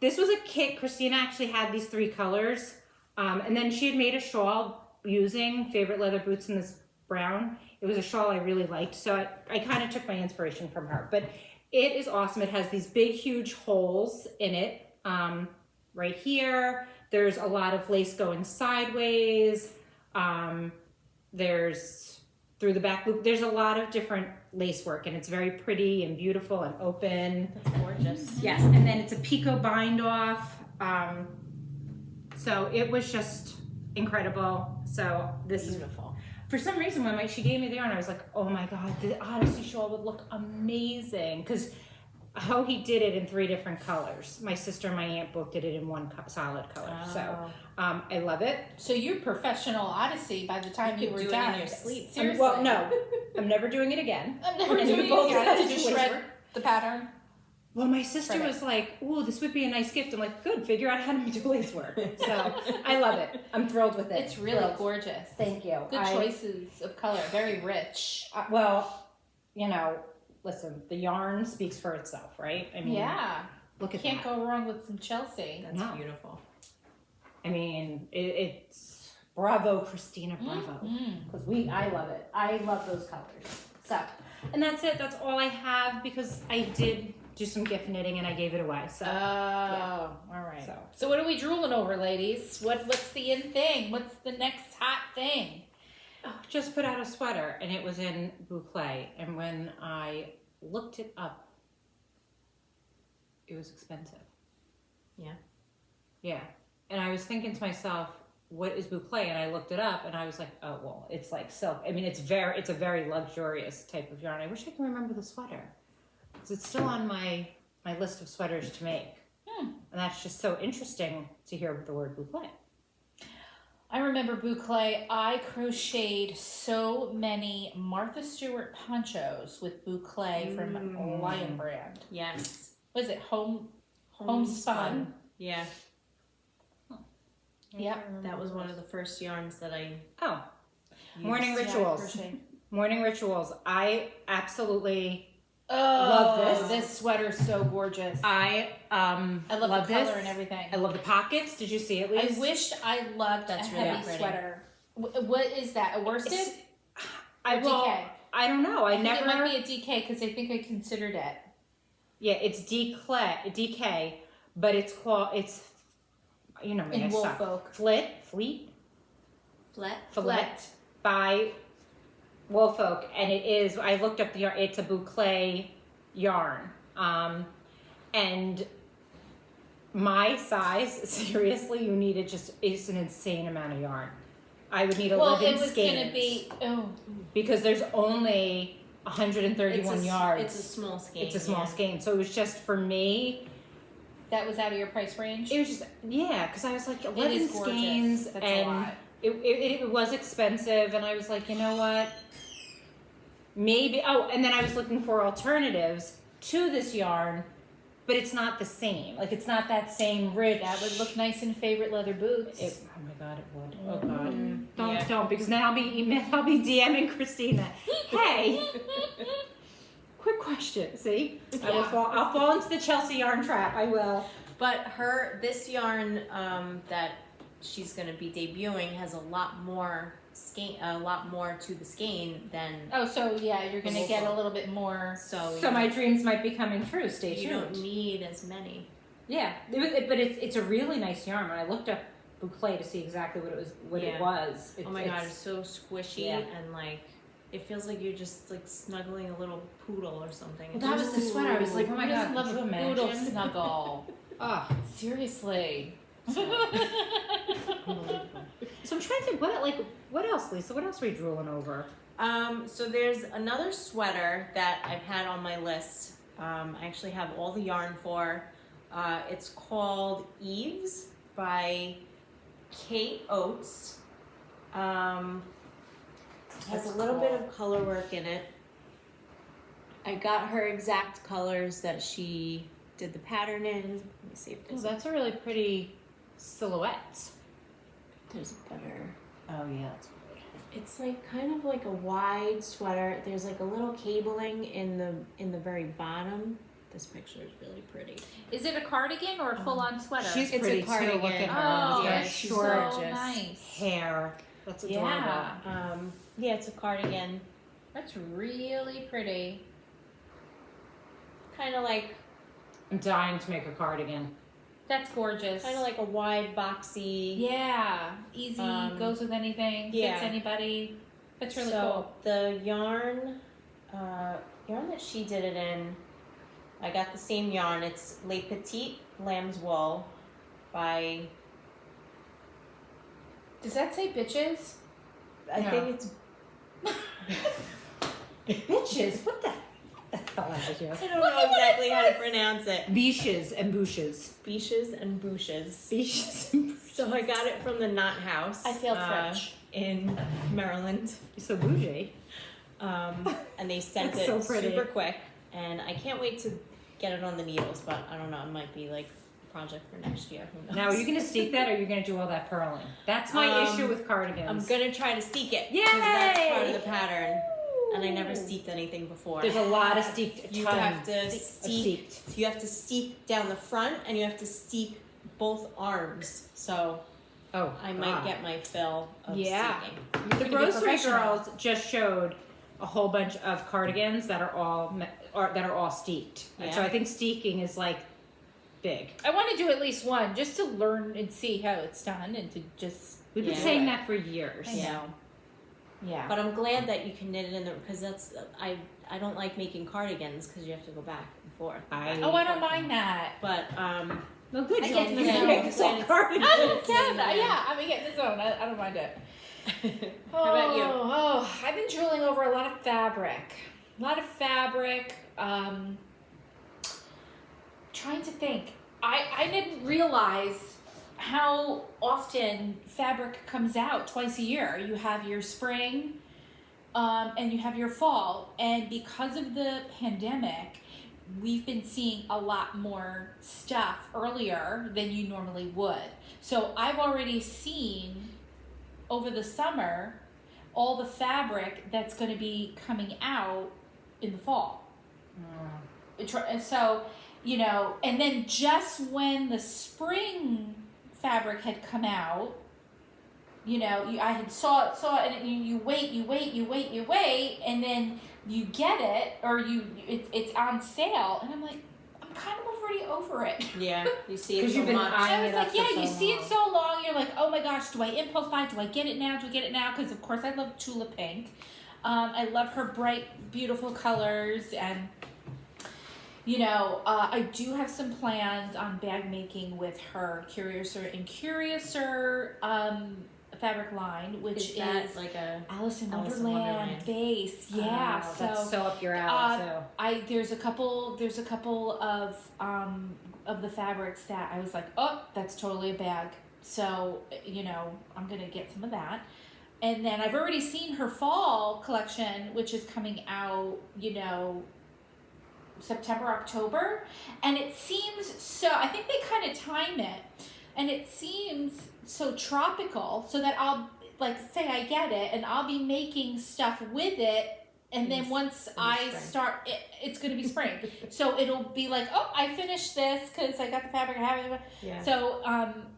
This was a kit. Christina actually had these 3 colors. And then she had made a shawl using favorite leather boots in this brown. It was a shawl I really liked. So I kind of took my inspiration from her. But it is awesome. It has these big, huge holes in it. Right here. There's a lot of lace going sideways. There's through the back loop. There's a lot of different lace work, and it's very pretty and beautiful and open. That's gorgeous. Yes, and then it's a picot bind off. So it was just incredible. So this is Beautiful. for some reason when she gave me the yarn, I was like, oh my god, the Odyssey shawl would look amazing because. He did it in 3 different colors. My sister and my aunt both did it in one solid color. Oh. So I love it. So you're professional Odyssey by the time you, could were do it done. in your sleep. Seriously. Well, no, I'm never doing it again. I'm never And doing we both it again. had to Did you do lace shred work. the pattern? Well, my sister Shred it. was like, "Ooh, this would be a nice gift." I'm like, "Good, figure out how to do lace work." So I love it. I'm thrilled with it. It's really Thrilled. gorgeous. Thank you. Good choices of color. Very rich. Well, listen, the yarn speaks for itself, right? I mean, Yeah. look at Can't that. go wrong with some Chelsea. That's No. beautiful. I mean, it's bravo, Christina, bravo. Because I love it. I love those colors. So, and that's it. That's all I have because I did do some gift knitting and I gave it away. So, All right. So. So what are we drooling over, ladies? What's the in thing? What's the next hot thing? just put out a sweater and it was in boucle. And when I looked it up, it was expensive. Yeah. Yeah. And I was thinking to myself, what is boucle? And I looked it up and I was like, oh, well, it's like silk. I mean, it's a very luxurious type of yarn. I wish I could remember the sweater because it's still on my list of sweaters to make. And that's just so interesting to hear the word boucle. I remember boucle. I crocheted so many Martha Stewart ponchos with boucle from Lion Brand. Yes. Was it homespun? Yeah. Yep. That was one of the first yarns that I Oh, used. morning Yeah, rituals. crochet. Morning rituals. I absolutely Oh, love this. This sweater's so gorgeous. I love the color this. and everything. I love the pockets. Did you see it, I Lise? wished I loved That's a really heavy pretty. sweater. What is that? A worsted? I or well, DK? I don't know. I think never. it might be a DK because I think I considered it. Yeah, it's DK, but it's called In I suck. Woolfolk. Fleet flat. by Woolfolk, and it is. I looked up the yarn. It's a boucle yarn, and my size. Seriously, you needed it's an insane amount of yarn. I would need 11 Well, it was skeins going to be. Oh, because there's only 131 yards. It's a small skein. It's a small skein, so it was just for me. that was out of your price range? It was just because I was like It 11 is gorgeous. skeins That's a and lot. it was expensive, and I was like, you know what? Maybe. Oh, and then I was looking for alternatives to this yarn, but it's not the same. Like it's not that same rich. That would look nice in favorite leather boots. Oh my god, it would. Oh god, Yeah. don't because then I'll be DMing Christina. Hey, quick question. See, Yeah. I'll fall into the Chelsea yarn trap. I will. But this yarn that she's gonna be debuting has a lot more to the skein than. Oh, so yeah, you're gonna get a little bit more. So my dreams might be coming true. Stay tuned. you don't need as many. Yeah, but it's a really nice yarn. When I looked up boucle to see exactly what it was. Oh my god, it's so squishy Yeah. and like it feels like you're just like snuggling a little poodle or something. Well, that was the sweater. I was like, oh my Who doesn't god, love could you a poodle imagine? snuggle. Oh, Seriously. unbelievable. So I'm trying to think what else, Lisa? What else are we drooling over? So there's another sweater that I've had on my list. I actually have all the yarn for. It's called Eves by Kate Oates. Has a little bit of color work in it. I got her exact colors that she did the pattern in. Let me see if Oh, that's a really pretty silhouette. there's a better. Oh yeah, that's good. It's like kind of like a wide sweater. There's like a little cabling in the very bottom. This picture is really pretty. Is it a cardigan or a full-on sweater? She's It's a pretty too. cardigan. Look at her. Oh, Look at her yeah, she's short gorgeous. nice. hair. That's adorable. Yeah, Yeah, it's a cardigan. that's really pretty. Kind of like I'm dying to make a cardigan. That's gorgeous. a wide boxy. Yeah, easy, goes with anything, yeah. fits anybody. That's really So cool. the yarn that she did it in, I got the same yarn. It's Les Petites Lamb's Wool by. Does that say bitches? I No. think it's. Bitches, what the hell is you? I don't know exactly how to pronounce it. Biches and bouches. Biches and Bouches. Biches and bouches. So I got it from the Knot House. I failed French. In Maryland. You're so bougie. And they sent That's it so pretty. super quick. And I can't wait to get it on the needles, but I don't know. It might be like a project for next year. Who knows? Now, are you going to steek that or are you going to do all that purling? That's my issue with cardigans. I'm going to try to steek it. Yay! Because that's part of the pattern. And I never steeked anything before. There's a lot of steeked. You ton have to of steek. steeked. You have to steek down the front and you have to steek both arms. So Oh, I might get my fill of Yeah. steeking. The be grocery professional. girls just showed a whole bunch of cardigans that are all steeked. And so Yeah. I think steeking is like big. I want to do at least one just to learn and see how it's done and to just. We've been Yeah. saying that for years. I know. Yeah. But I'm glad that you can knit it in there because that's I don't like making cardigans because you have to go back and forth. I don't mind that. But No good. I You get don't the need to zone. make this all cardigan. Yeah, I'm getting this one. I don't mind it. How about you? Oh, I've been drooling over a lot of fabric. Trying to think. I didn't realize how often fabric comes out twice a year. You have your spring, and you have your fall. And because of the pandemic, we've been seeing a lot more stuff earlier than you normally would. So I've already seen over the summer all the fabric that's going to be coming out in the fall. So, and then just when the spring fabric had come out, I had saw it, and you wait, and then you get it, or it's on sale, and I'm like, I'm kind of already over it. Yeah, you see it 'Cause so you've been much. eyeing I was it like, up yeah, for you so see it long. so long, you're like, oh my gosh, do I impulse buy? Do I get it now? Because of course I love Tulip Pink. I love her bright, beautiful colors, and I do have some plans on bag making with her Curiouser fabric line, which Is that is like a Alice in Alice in Wonderland Wonderland. base. Yeah, Oh, so that's so up your alley too. there's a couple of the fabrics that I was like, oh, that's totally a bag. So, I'm gonna get some of that. And then I've already seen her fall collection, which is coming out, September, October, and it seems so, I think they kind of time it, and it seems so tropical, so that I'll, like, say I get it, and I'll be making stuff with it, and then once I start, it's going to be spring. So it'll be like, oh, I finished this because I got the fabric, I have it. Yeah. So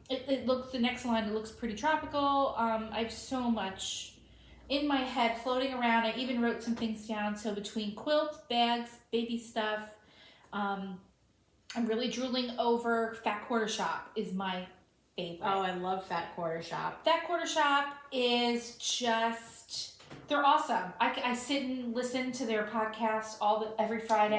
it looks, the next line, it looks pretty tropical. I have so much in my head floating around. I even wrote some things down. So between quilts, bags, baby stuff, I'm really drooling over Fat Quarter Shop is my favorite. Oh, I love Fat Quarter Shop. Fat Quarter Shop is just, they're awesome. I sit and listen to their podcast every Friday,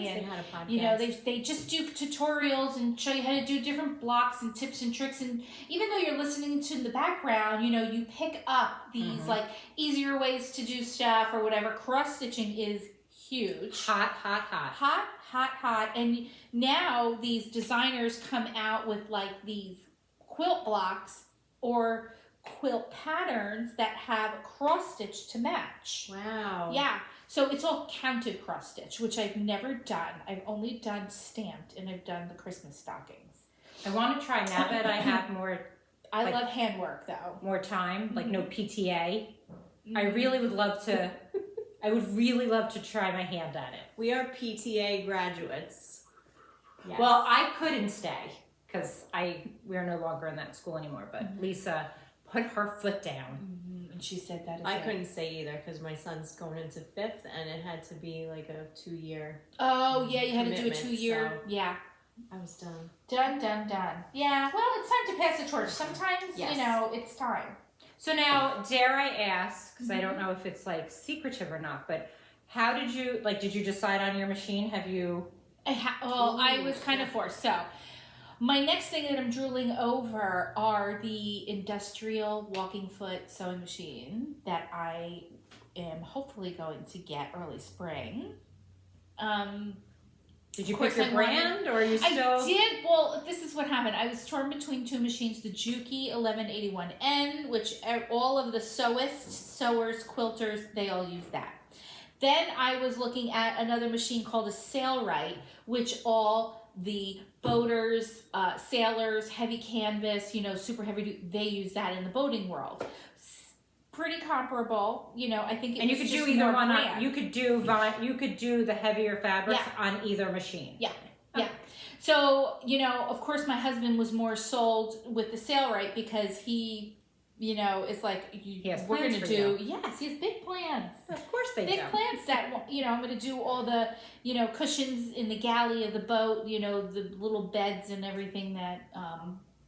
and they had a podcast. you know, they just do tutorials and show you how to do different blocks and tips and tricks, and even though you're listening to the background, you know, you pick up these like easier ways to do stuff or whatever. Cross stitching is huge. Hot. And now these designers come out with like these quilt blocks or quilt patterns that have cross stitch to match. Wow. Yeah. So it's all counted cross stitch, which I've never done. I've only done stamped, and I've done the Christmas stockings. I want to try now that I have more. I love handwork though. More time, like no PTA. I really would love to. I would really love to try my hand at it. We are PTA graduates. Yes. Well, I couldn't stay because we're no longer in that school anymore. But Lisa put her foot down. And she said that. I couldn't say either because my son's going into 5th, and it had to be like a 2-year. Oh yeah, you had to do a commitment, 2-year. so Yeah. I was done. Done. Yeah. Well, it's time to pass the torch. Sometimes, Yes. you know, it's time. So now, dare I ask, because I don't know if it's like secretive or not, but how did you decide on your machine? Have you? I was kind of forced. So, my next thing that I'm drooling over are the industrial walking foot sewing machine that I am hopefully going to get early spring. Did you pick your brand, or are you still? I did. Well, this is what happened. I was torn between two machines, the Juki 1181N, which all of the sewers, quilters, they all use that. Then I was looking at another machine called a Sailrite, which all the boaters, sailors, heavy canvas, you know, super heavy, they use that in the boating world. Pretty comparable, you know. I think it and you was could just do either more one. brand. You could do the heavier fabrics on either machine. Yeah. Yeah. So, you know, of course my husband was more sold with the Sailrite because he, you know, is like, we're going to do, yes, he has big plans. Of course they do. Big plans that, you know, I'm going to do all the, you know, cushions in the galley of the boat, you know, the little beds and everything that,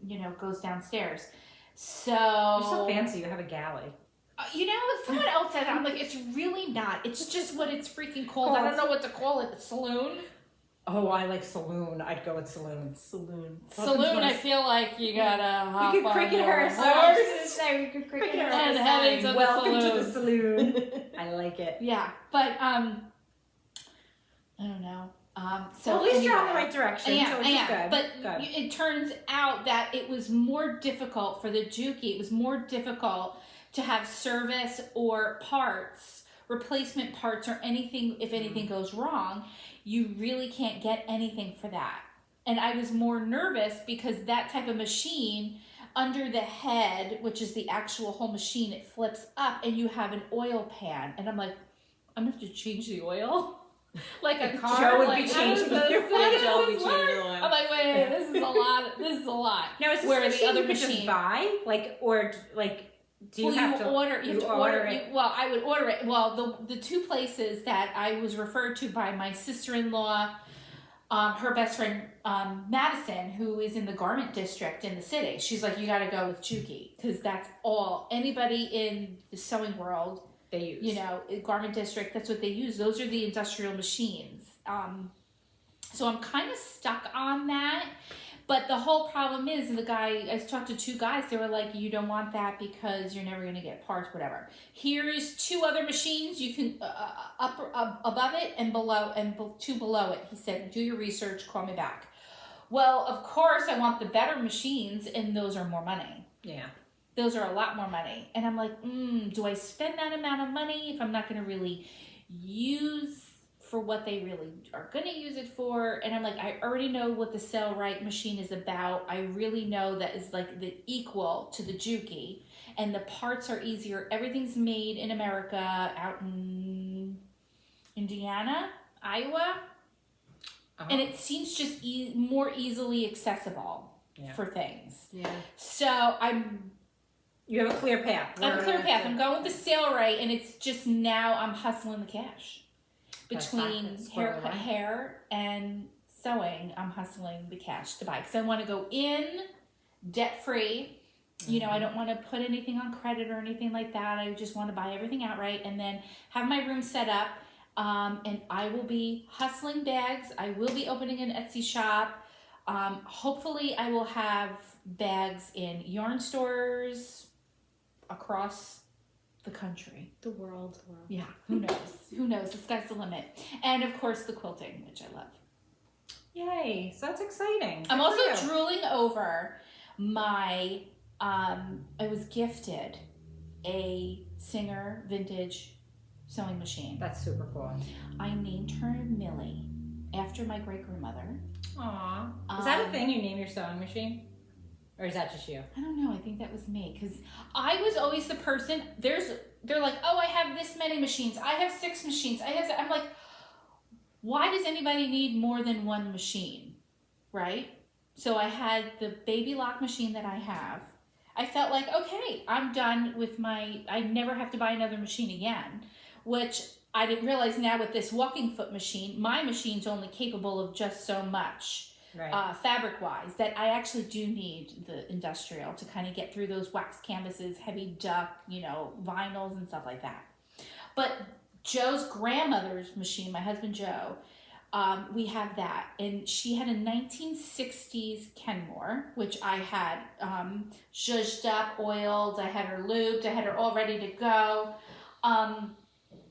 you know, goes downstairs. So. You're so fancy, you have a galley. You know, someone else said that. I'm like, it's really not. It's just what it's freaking called. I don't know what to call it. Saloon? Oh, I like saloon. I'd go with saloon. Saloon. I feel like you gotta hop we could cricket on her. your I was horse. gonna say we could cricket her. And heading to the Welcome saloon. to the saloon. I like it. Yeah, but I don't know. So at least anyway, you're on the right direction. Yeah, so it's good. But good. it turns out that it was more difficult for the Juki. It was more difficult to have service or parts, replacement parts or anything. If anything goes wrong, you really can't get anything for that. And I was more nervous because that type of machine, under the head, which is the actual whole machine, it flips up and you have an oil pan. And I'm like, I'm going to have to change the oil? Like a car? Joe would like, be changing your oil. Joe would be changing the oil. I'm like, wait, this is a lot. This is a lot. Now, is this Where a the machine other you could machine- just buy? Do you have to order? You have to order it? well, I would order it. Well, the two places that I was referred to by my sister-in-law, her best friend Madison, who is in the garment district in the city. She's like, you got to go with Juki because that's all anybody in the sewing world they use. You know, garment district. That's what they use. Those are the industrial machines. So I'm kind of stuck on that. But the whole problem is, I talked to two guys, they were like, you don't want that because you're never going to get parts, whatever. Here's two other machines you can, above it and below, and two below it. He said, do your research, call me back. Well, of course, I want the better machines, and those are more money. Yeah. Those are a lot more money. And I'm like, do I spend that amount of money if I'm not going to really use for what they really are going to use it for. And I'm like, I already know what the Sell Right machine is about. I really know that is like the equal to the Juki, and the parts are easier. Everything's made in America, out in Indiana, Iowa. And it seems just more easily accessible for things. Yeah. So you have a clear path. I have a clear path. I'm going with the Sale Right, and it's just now I'm hustling the cash. Between hair and sewing, I'm hustling the cash to buy. Because I want to go in debt-free. You know, I don't want to put anything on credit or anything like that. I just want to buy everything outright and then have my room set up. And I will be hustling bags. I will be opening an Etsy shop. Hopefully I will have bags in yarn stores across the country. The world. Yeah, who knows? Who knows? The sky's the limit. And of course the quilting, which I love. Yay, so that's exciting. I'm also drooling over my, I was gifted a Singer vintage sewing machine. That's super cool. I named her Millie after my great grandmother. Aww. Is that a thing, you name your sewing machine? Or is that just you? I don't know. I think that was me. Because I was always the person, they're like, oh, I have this many machines. I have 6 machines. I'm like, why does anybody need more than one machine? Right? So I had the baby lock machine that I have. I felt like, okay, I'm done with I never have to buy another machine again. Which I didn't realize now with this walking foot machine, my machine's only capable of just so much, fabric-wise, that I actually do need the industrial to kind of get through those wax canvases, heavy duck, vinyls and stuff like that. But Joe's grandmother's machine, my husband Joe, we have that. And she had a 1960s Kenmore, which I had zhuzhed up, oiled, I had her lubed, I had her all ready to go.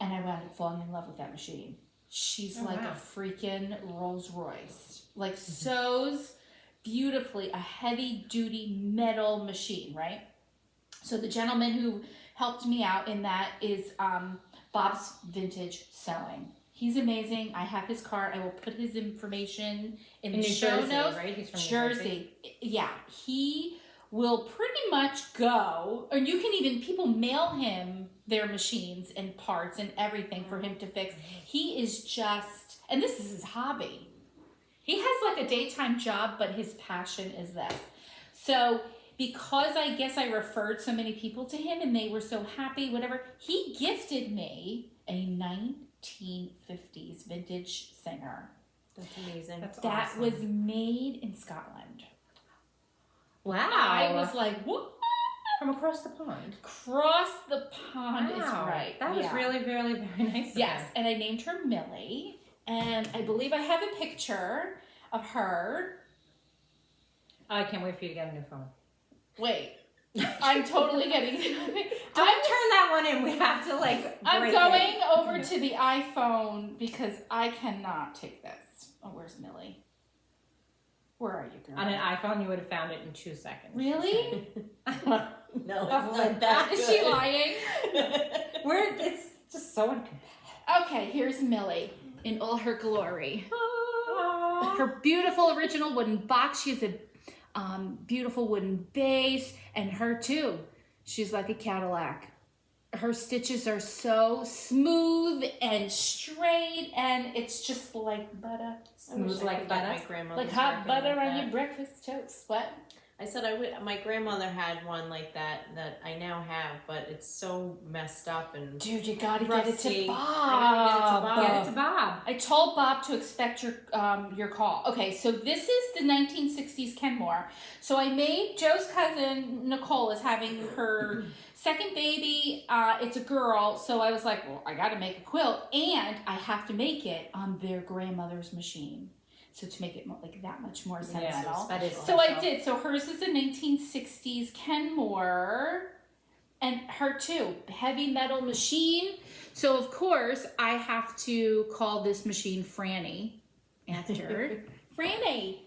And I wound up falling in love with that machine. She's a freaking Rolls Royce. Like sews beautifully, a heavy duty metal machine, right? So the gentleman who helped me out in that is Bob's Vintage Sewing. He's amazing. I have his card. I will put his information in the show notes. Right? He's from Jersey. Yeah. He will pretty much go, or you can even, people mail him their machines and parts and everything for him to fix. He is just, and this is his hobby. He has like a daytime job, but his passion is this. So because I guess I referred so many people to him and they were so happy, whatever, he gifted me a 1950s vintage Singer. That's amazing. That awesome. Was made in Scotland. Wow. I was like, what? From across the pond. Across the pond is right. That was really, really, very nice. Yes, and I named her Millie, and I believe I have a picture of her. I can't wait for you to get a new phone. Wait. I'm totally getting it. Don't turn that one in. We have to I'm going over to the iPhone because I cannot take this. Oh, where's Millie? Where are you, girl? On an iPhone, you would have found it in 2 seconds. Really? No, it's not that good. Is she lying? It's just so uncompetitive. Okay, here's Millie in all her glory. Her beautiful original wooden box. She has a beautiful wooden base, and her too. She's like a Cadillac. Her stitches are so smooth and straight, and it's just like butter. Smooth like butter. Like hot butter on your breakfast toast. What? I said my grandmother had one like that I now have, but it's so messed up and dude, you gotta rusty. Get it to Bob. I gotta get it to Bob. I told Bob to expect your call. Okay, so this is the 1960s Kenmore. So I made Joe's cousin Nicole is having her second baby. It's a girl, so I was like, well, I gotta make a quilt, and I have to make it on their grandmother's machine. So to make it that much more sentimental. Yeah, so I did. So hers is a 1960s Kenmore, and her too, heavy metal machine. So of course I have to call this machine Franny after Franny.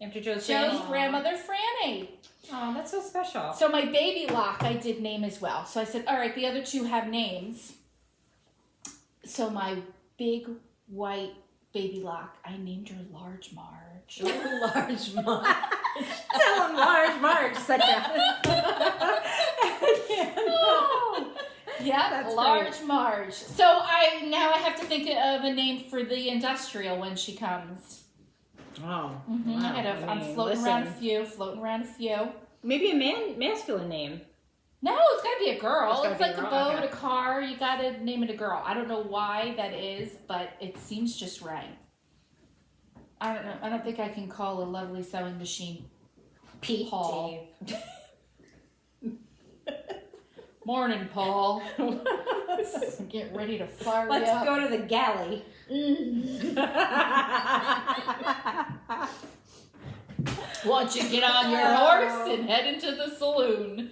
After Joe's grandmother Franny. Oh, that's so special. So my baby lock I did name as well. So I said, all right, the other two have names. So my big white baby lock. I named her Large Marge. Large Marge. Tell him Large Marge said that. Yeah, That's Large great. Marge. So I have to think of a name for the industrial when she comes. Oh, Wow. I'm floating around a few. Maybe a masculine name. No, it's gotta be a girl. It's gotta It's be a like a girl, boat, okay. a car. You gotta name it a girl. I don't know why that is, but it seems just right. I don't know. I don't think I can call a lovely sewing machine Pete. Paul. Morning, Paul. Get ready to fire Let's you up. go to the galley. Why don't you get on your horse and head into the saloon?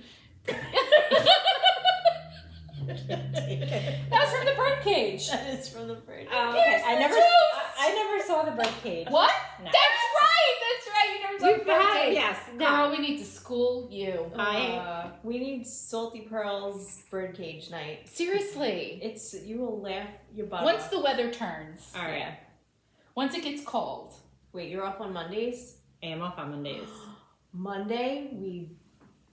That's from the birdcage. That is from the bird. Oh, okay. Here's I the never saw the birdcage. What? No. That's right. You never saw the birdcage. Yes. Girl, we need to school you. We need Salty Pearls birdcage night. Seriously. You will laugh your butt Once off. the weather turns. All right. Once it gets cold. Wait, you're off on Mondays? I am off on Mondays. Monday, we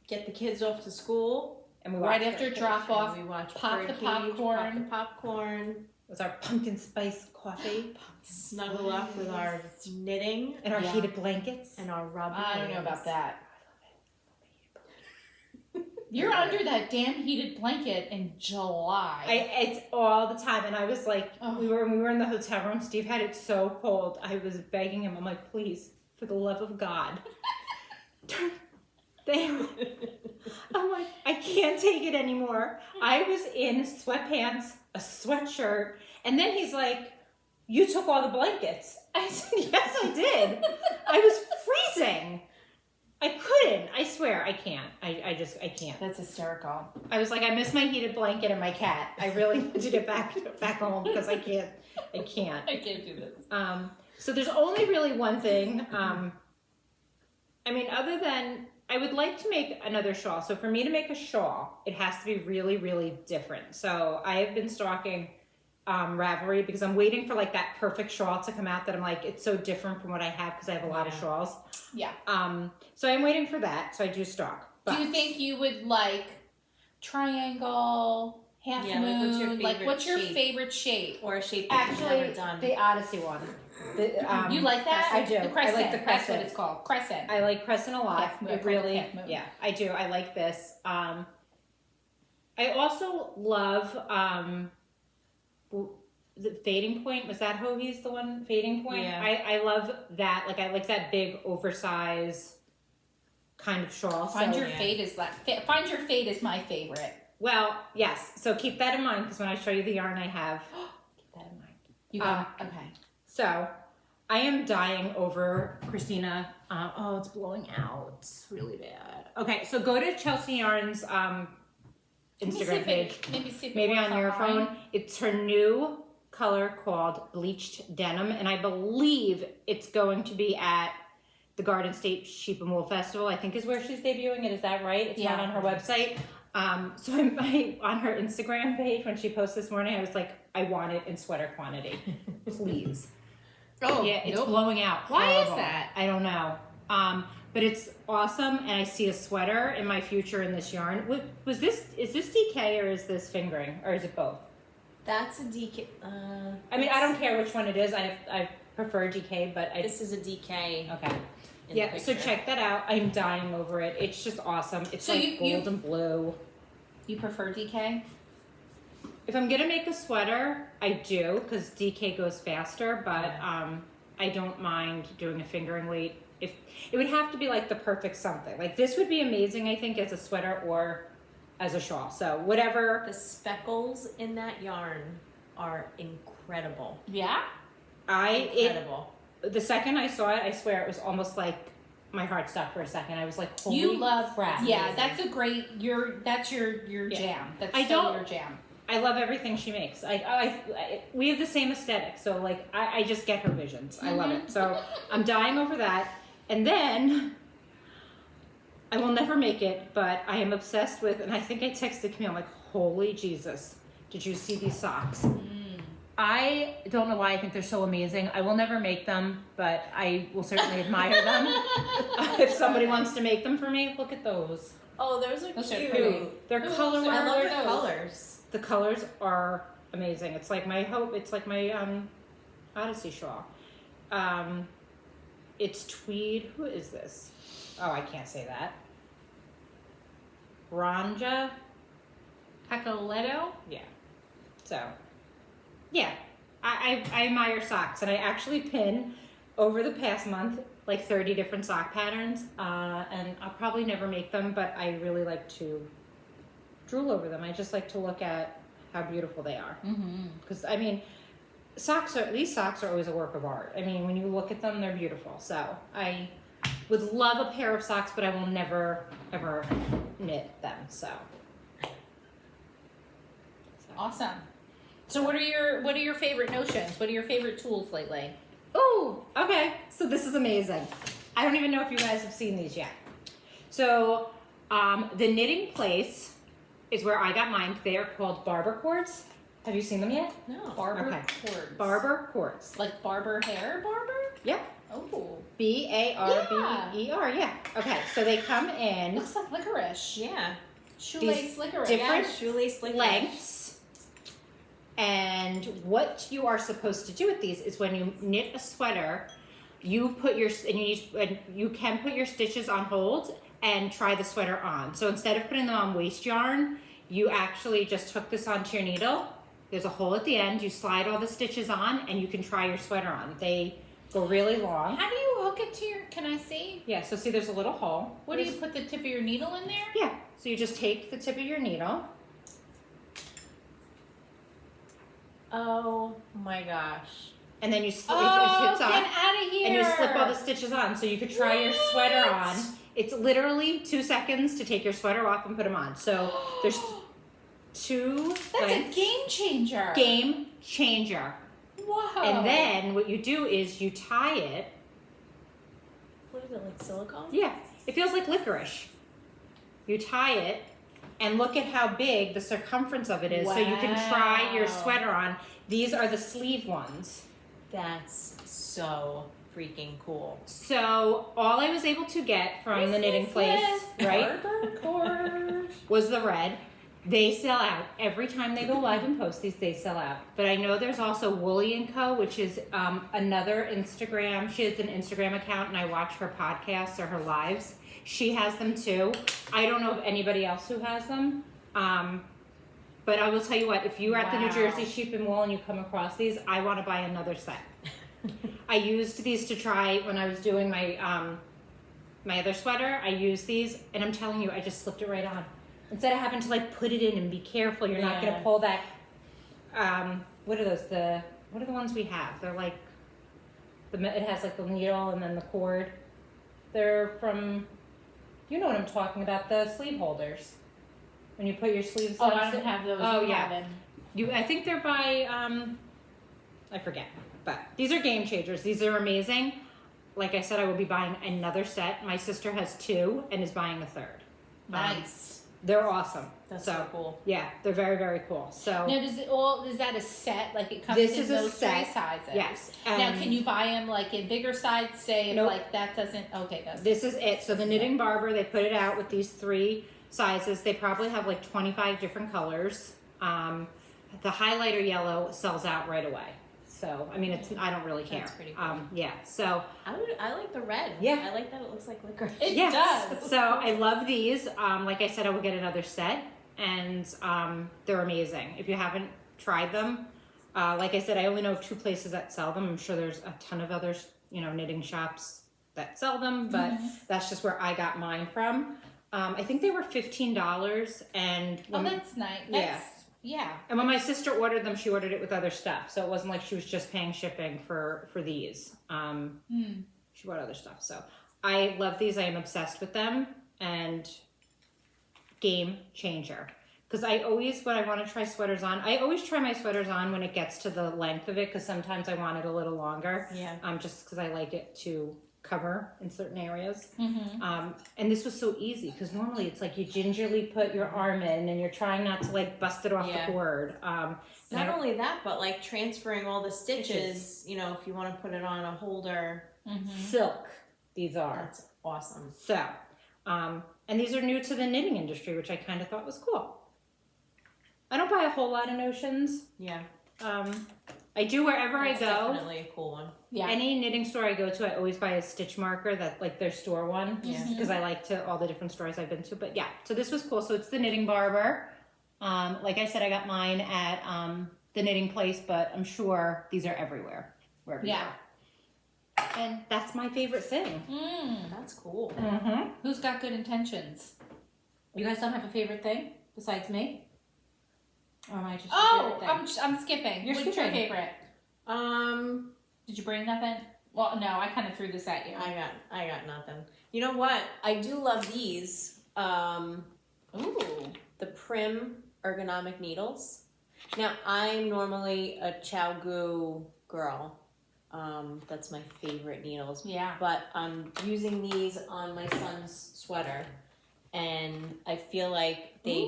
get the kids off to school. And we Right watched after it. drop off. We watch Pop the Birdcage, popcorn. Pop the popcorn. It was our pumpkin spice coffee Snuggle up with our knitting and our Yeah. heated blankets. and our rubber I don't know bands. about that. You're under that damn heated blanket in July. It's all the time, and I was like, Oh. we were in the hotel room. Steve had it so cold. I was begging him. I'm like, please, for the love of God, turn there. I'm like, I can't take it anymore. I was in sweatpants, a sweatshirt, and then he's like, you took all the blankets. I said, yes, I did. I was freezing. I couldn't. I swear, I can't. I can't. That's hysterical. I was like, I miss my heated blanket and my cat. I really need to get back home because I can't. I can't do this. So there's only really one thing. I mean, other than I would like to make another shawl. So for me to make a shawl, it has to be really, really different. So I have been stalking Ravelry because I'm waiting for like that perfect shawl to come out that I'm like, it's so different from what I have because I have a lot of shawls. Yeah. So I'm waiting for that. So I do stalk. But Do you think you would like triangle, half Yeah, moon? like, what's your favorite favorite shape? Or a shape that you've actually, never done. the Odyssey one. You like that? I do. The crescent. I like the That's crescent. what it's called. Crescent. I like crescent a lot. Half moon. It really, Half moon. yeah, I do. I like this. I also love the Fading Point. Was that Hoagie's the one? Fading Point. Yeah. I love that. Like I like that big oversized kind of shawl. Find So- Your Fate is Find Your Fate is my favorite. Well, yes. So keep that in mind because when I show you the yarn I have, keep that in mind. You got okay. So, I am dying over Christina. Oh, it's blowing out. It's really bad. Okay, so go to Chelsea Yarn's Instagram page. Maybe on your phone. It's her new color called Bleached Denim, and I believe it's going to be at the Garden State Sheep and Wool Festival. I think is where she's debuting it. Is that right? It's not on her website. So on her Instagram page when she posted this morning, I was like, I want it in sweater quantity, please. Oh, Yeah, it's blowing out. Why is Horrible. that? I don't know. But it's awesome, and I see a sweater in my future in this yarn. Is this DK or is this fingering, or is it both? That's a DK. I mean, I don't care which one it is. I prefer DK, but This is a DK. okay. in Yeah, the so picture. check that out. I'm dying over it. It's just awesome. It's So like you- gold and blue. You prefer DK? If I'm gonna make a sweater, I do because DK goes faster. But I don't mind doing a fingering weight. If it would have to be like the perfect something. Like this would be amazing, I think, as a sweater or as a shawl. So whatever. The speckles in that yarn are incredible. Yeah. Incredible. The second I saw it, I swear it was almost like my heart stopped for a second. I was like, holy You love crap. Yeah, Amazing. that's a great. That's your Yeah. jam. That's I so don't- your jam. I love everything she makes. We have the same aesthetic, so like I just get her visions. I love it. So I'm dying over that. And then I will never make it, but I am obsessed with. And I think I texted Camille. I'm like, holy Jesus! Did you see these socks? I don't know why I think they're so amazing. I will never make them, but I will certainly admire them. If somebody wants to make them for me, look at those. Oh, those are Those are cute. pretty. They're color. I love the those? colors. The colors are amazing. It's like my Odyssey shawl. It's tweed. Who is this? Oh, I can't say that. Ranja. Pacoletto? Yeah. So, yeah. I admire socks, and I actually pin over the past month like 30 different sock patterns, and I'll probably never make them, but I really like to drool over them. I just like to look at how beautiful they are. Because, I mean, these socks are always a work of art. I mean, when you look at them, they're beautiful. So I would love a pair of socks, but I will never, ever knit them, so. Awesome. So what are your favorite notions? What are your favorite tools lately? Oh, okay. So this is amazing. I don't even know if you guys have seen these yet. So the knitting place is where I got mine. They are called Barber cords. Have you seen them yet? No. Barber Okay. cords. Barber cords. Like Barber hair barber? Yep. Oh. Barber, yeah. Okay, so they come in Looks like licorice. Yeah. Shoelace licorice. different Shoelace licorice. lengths. And what you are supposed to do with these is when you knit a sweater, you put your you can put your stitches on hold and try the sweater on. So instead of putting them on waste yarn, you actually just hook this onto your needle. There's a hole at the end. You slide all the stitches on, and you can try your sweater on. They go really long. How do you hook it to your, can I see? Yeah. So see, there's a little hole. What do you put the tip of your needle in there? Yeah. So you just take the tip of your needle. Oh my gosh. And then you slip Oh, it hits get on, out of here. and you slip all the stitches on, so you could try your sweater on. It's literally 2 seconds to take your sweater off and put them on. So there's 2 That's lengths. a game changer. Game changer. Whoa. And then what you do is you tie it. What is it, like silicone? Yeah, it feels like licorice. You tie it, and look at how big the circumference of it is, so you can try your Wow. sweater on. These are the sleeve ones. That's so freaking cool. So all I was able to get from the knitting place, right, Barber cords. was the red. They sell out every time they go live and post these. They sell out. But I know there's also Woolly & Co., which is another Instagram. She has an Instagram account, and I watch her podcasts or her lives. She has them too. I don't know of anybody else who has them. But I will tell you what, if you're at the New Wow. Jersey Sheep and Wool and you come across these, I want to buy another set. I used these to try when I was doing my my other sweater. I used these, and I'm telling you, I just slipped it right on. Instead of having to like put it in and be careful, you're not going to pull that. What are those? What are the ones we have? They're like it has like the needle and then the cord. They're from, you know what I'm talking about, the sleeve holders. When you put your sleeves Oh, on. I don't have those. Oh, You yeah. have them. I think they're by I forget, but these are game changers. These are amazing. Like I said, I will be buying another set. My sister has 2 and is buying a 3rd. Nice. They're awesome. That's so cool. Yeah, they're very, very cool. So Now, is that a set? Like it comes This in is a those set. 3 sizes? yes. Now, and can you buy them like in bigger sizes? Say if Nope. like that doesn't. Okay, good. This is it. So the Knitting Barber, they put it out with these 3 sizes. They probably have like 25 different colors. The highlighter yellow sells out right away. So I mean, I don't really care. That's pretty cool. Yeah. So I like the red. Yeah. I like that it looks like licorice. It yes. does. So I love these. Like I said, I will get another set, and they're amazing. If you haven't tried them, like I said, I only know of 2 places that sell them. I'm sure there's a ton of others, knitting shops that sell them, but that's just where I got mine from. I think they were $15, and Oh, that's nice. Yeah. and when my sister ordered them, she ordered it with other stuff, so it wasn't like she was just paying shipping for these. She bought other stuff, so I love these. I am obsessed with them, and game changer. Because I always, when I want to try sweaters on, I always try my sweaters on when it gets to the length of it, because sometimes I want it a little longer. Yeah. Just because I like it to cover in certain areas. Mm-hmm. And this was so easy because normally it's like you gingerly put your arm in and you're trying not to like bust it off the cord. Not only that, but like transferring all the stitches, you know, if you want to put it on a holder. Silk, these are. That's awesome. So, and these are new to the knitting industry, which I kind of thought was cool. I don't buy a whole lot of notions. Yeah. I do wherever That's I go. Definitely a cool one. Yeah. Any knitting store I go to, I always buy a stitch marker that like their store one. Yeah. Because I like to all the different stores I've been to. But yeah, so this was cool. So it's the Knitting Barber. Like I said, I got mine at the knitting place, but I'm sure these are everywhere. Wherever you are. And that's my favorite thing. That's cool. Who's got good intentions? You guys don't have a favorite thing besides me? Or am I just your favorite thing? I'm skipping. You're What's your skipping. favorite? Did you bring nothing? Well, no, I kind of threw this at you. I got nothing. You know what? I do love these. Ooh. The Prim ergonomic needles. Now, I'm normally a Chow girl. That's my favorite needles. Yeah. But I'm using these on my son's sweater, and I feel like they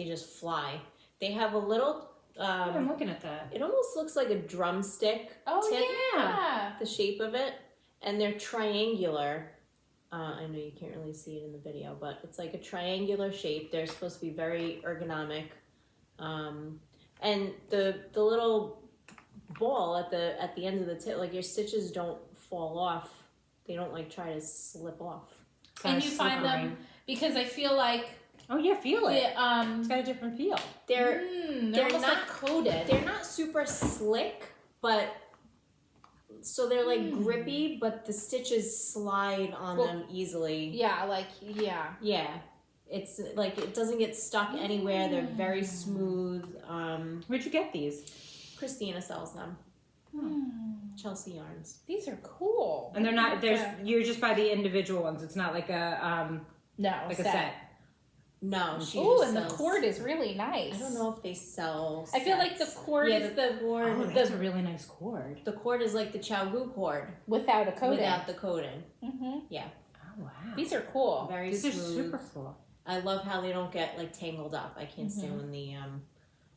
just fly. They have a little. I'm looking at that. It almost looks like a drumstick tip. Yeah. The shape of it, and they're triangular. I know you can't really see it in the video, but it's like a triangular shape. They're supposed to be very ergonomic, and the little ball at the end of the tip, like your stitches don't fall off. They don't like try to slip off. And you find them because I feel like feel it. it's got a different feel. They're almost not like coated. They're not super slick, but so they're like grippy, but the stitches slide on them easily. Yeah. Yeah. It's like it doesn't get stuck anywhere. They're very smooth. Where'd you get these? Christina sells them. Chelsea Yarns. These are cool. And they're not. You're just by the individual ones. It's not like a a set. No, she. Oh, just and the sells- cord is really nice. I don't know if they sell. I feel like the sets. cord is the cord. Oh, that's a really nice cord. The cord is like the Chow cord without a coating. without the coating. Oh wow. These are cool. Very These smooth. are super cool. I love how they don't get like tangled up. I can't stand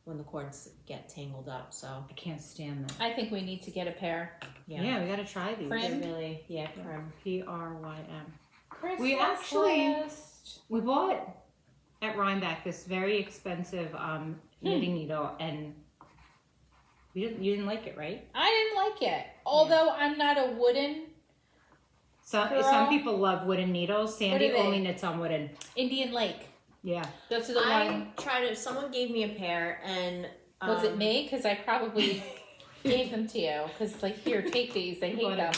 when the cords get tangled up. So I can't stand that. I think we need to get a pair. Yeah, we gotta try these. Prim? They're really Prim. Prym. We actually we bought at Rhinebeck this very expensive knitting needle, and you didn't like it, right? I didn't like it. Although I'm not a wooden Some people love wooden needles. Sandy What are they? only knits on wooden. Indian Lake. Yeah. Those are the I one. tried it. Someone gave me a pair, and Was it me? Because I probably gave them to you. Because it's like, here, take these. I hate them.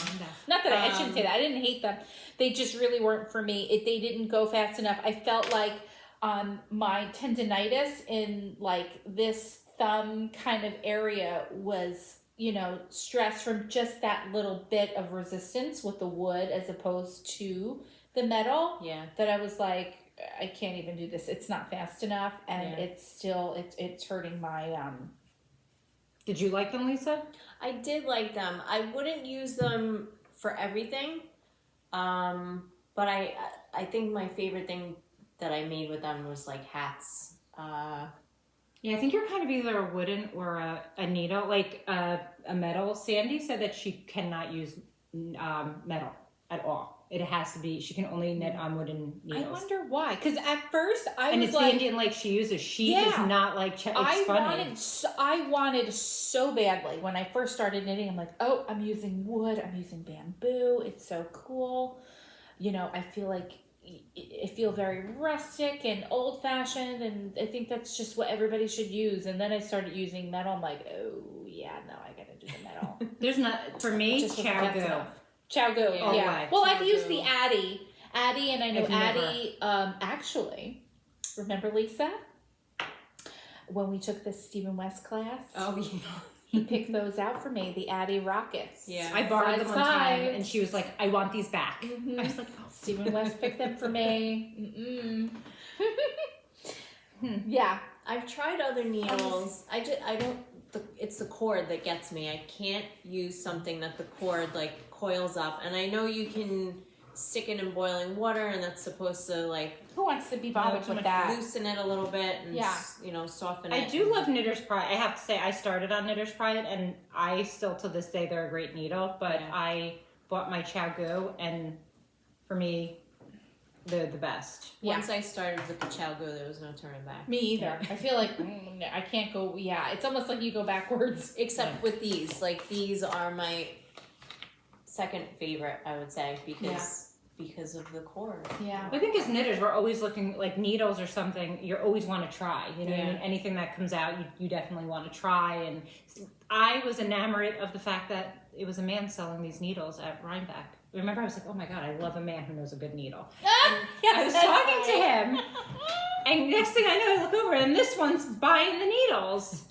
Not that I shouldn't say that. I didn't hate them. They just really weren't for me. They didn't go fast enough. I felt like my tendonitis in like this thumb kind of area was, stress from just that little bit of resistance with the wood as opposed to the metal. Yeah. That I was like, I can't even do this. It's not fast enough, and it's still it's hurting my Did you like them, Lisa? I did like them. I wouldn't use them for everything, but I think my favorite thing that I made with them was like hats. Yeah, I think you're kind of either a wooden or a needle, like a metal. Sandy said that she cannot use metal at all. It has to be, she can only knit on wooden needles. I wonder why. Because at first I and was it's like, the Indian Lake she uses. She does not like, it's funny. I wanted so badly when I first started knitting. I'm like, oh, I'm using wood. I'm using bamboo. It's so cool. I feel like I feel very rustic and old fashioned, and I think that's just what everybody should use. And then I started using metal. I'm like, oh yeah, no, I gotta do the metal. There's not, for me, Chow. Chowgo, yeah. Well, I've used the Addy, and I know I've never. Addy. Actually, remember Lisa when we took the Stephen West class? Oh, yeah. He picked those out for me, the Addy Rockets. Yeah. I borrowed them one time, 5. and she was like, I want these back. Mhm. I was like, oh. Stephen West picked them for me. Yeah. I've tried other needles. I don't. It's the cord that gets me. I can't use something that the cord like coils up. And I know you can stick it in boiling water, and that's supposed to like. Who wants to be bothered with that? Loosen it a little bit and soften it. I do love Knitter's Pride. I have to say, I started on Knitter's Pride, and I still to this day they're a great needle. But I bought my Chow and for me, they're the best. Once I started with the Chow there was no turning back. Me either. I feel like I can't go. Yeah, it's almost like you go backwards. Except with these, like these are my second favorite, I would say, because of the cord. Yeah. I think as knitters, we're always looking like needles or something. You always want to try. You know, Yeah. I mean, anything that comes out, you definitely want to try. And I was enamored of the fact that it was a man selling these needles at Rhinebeck. Remember, I was like, oh my God, I love a man who knows a good needle. Yes, I was talking to him, and next thing I know, I look over, and this one's buying the needles.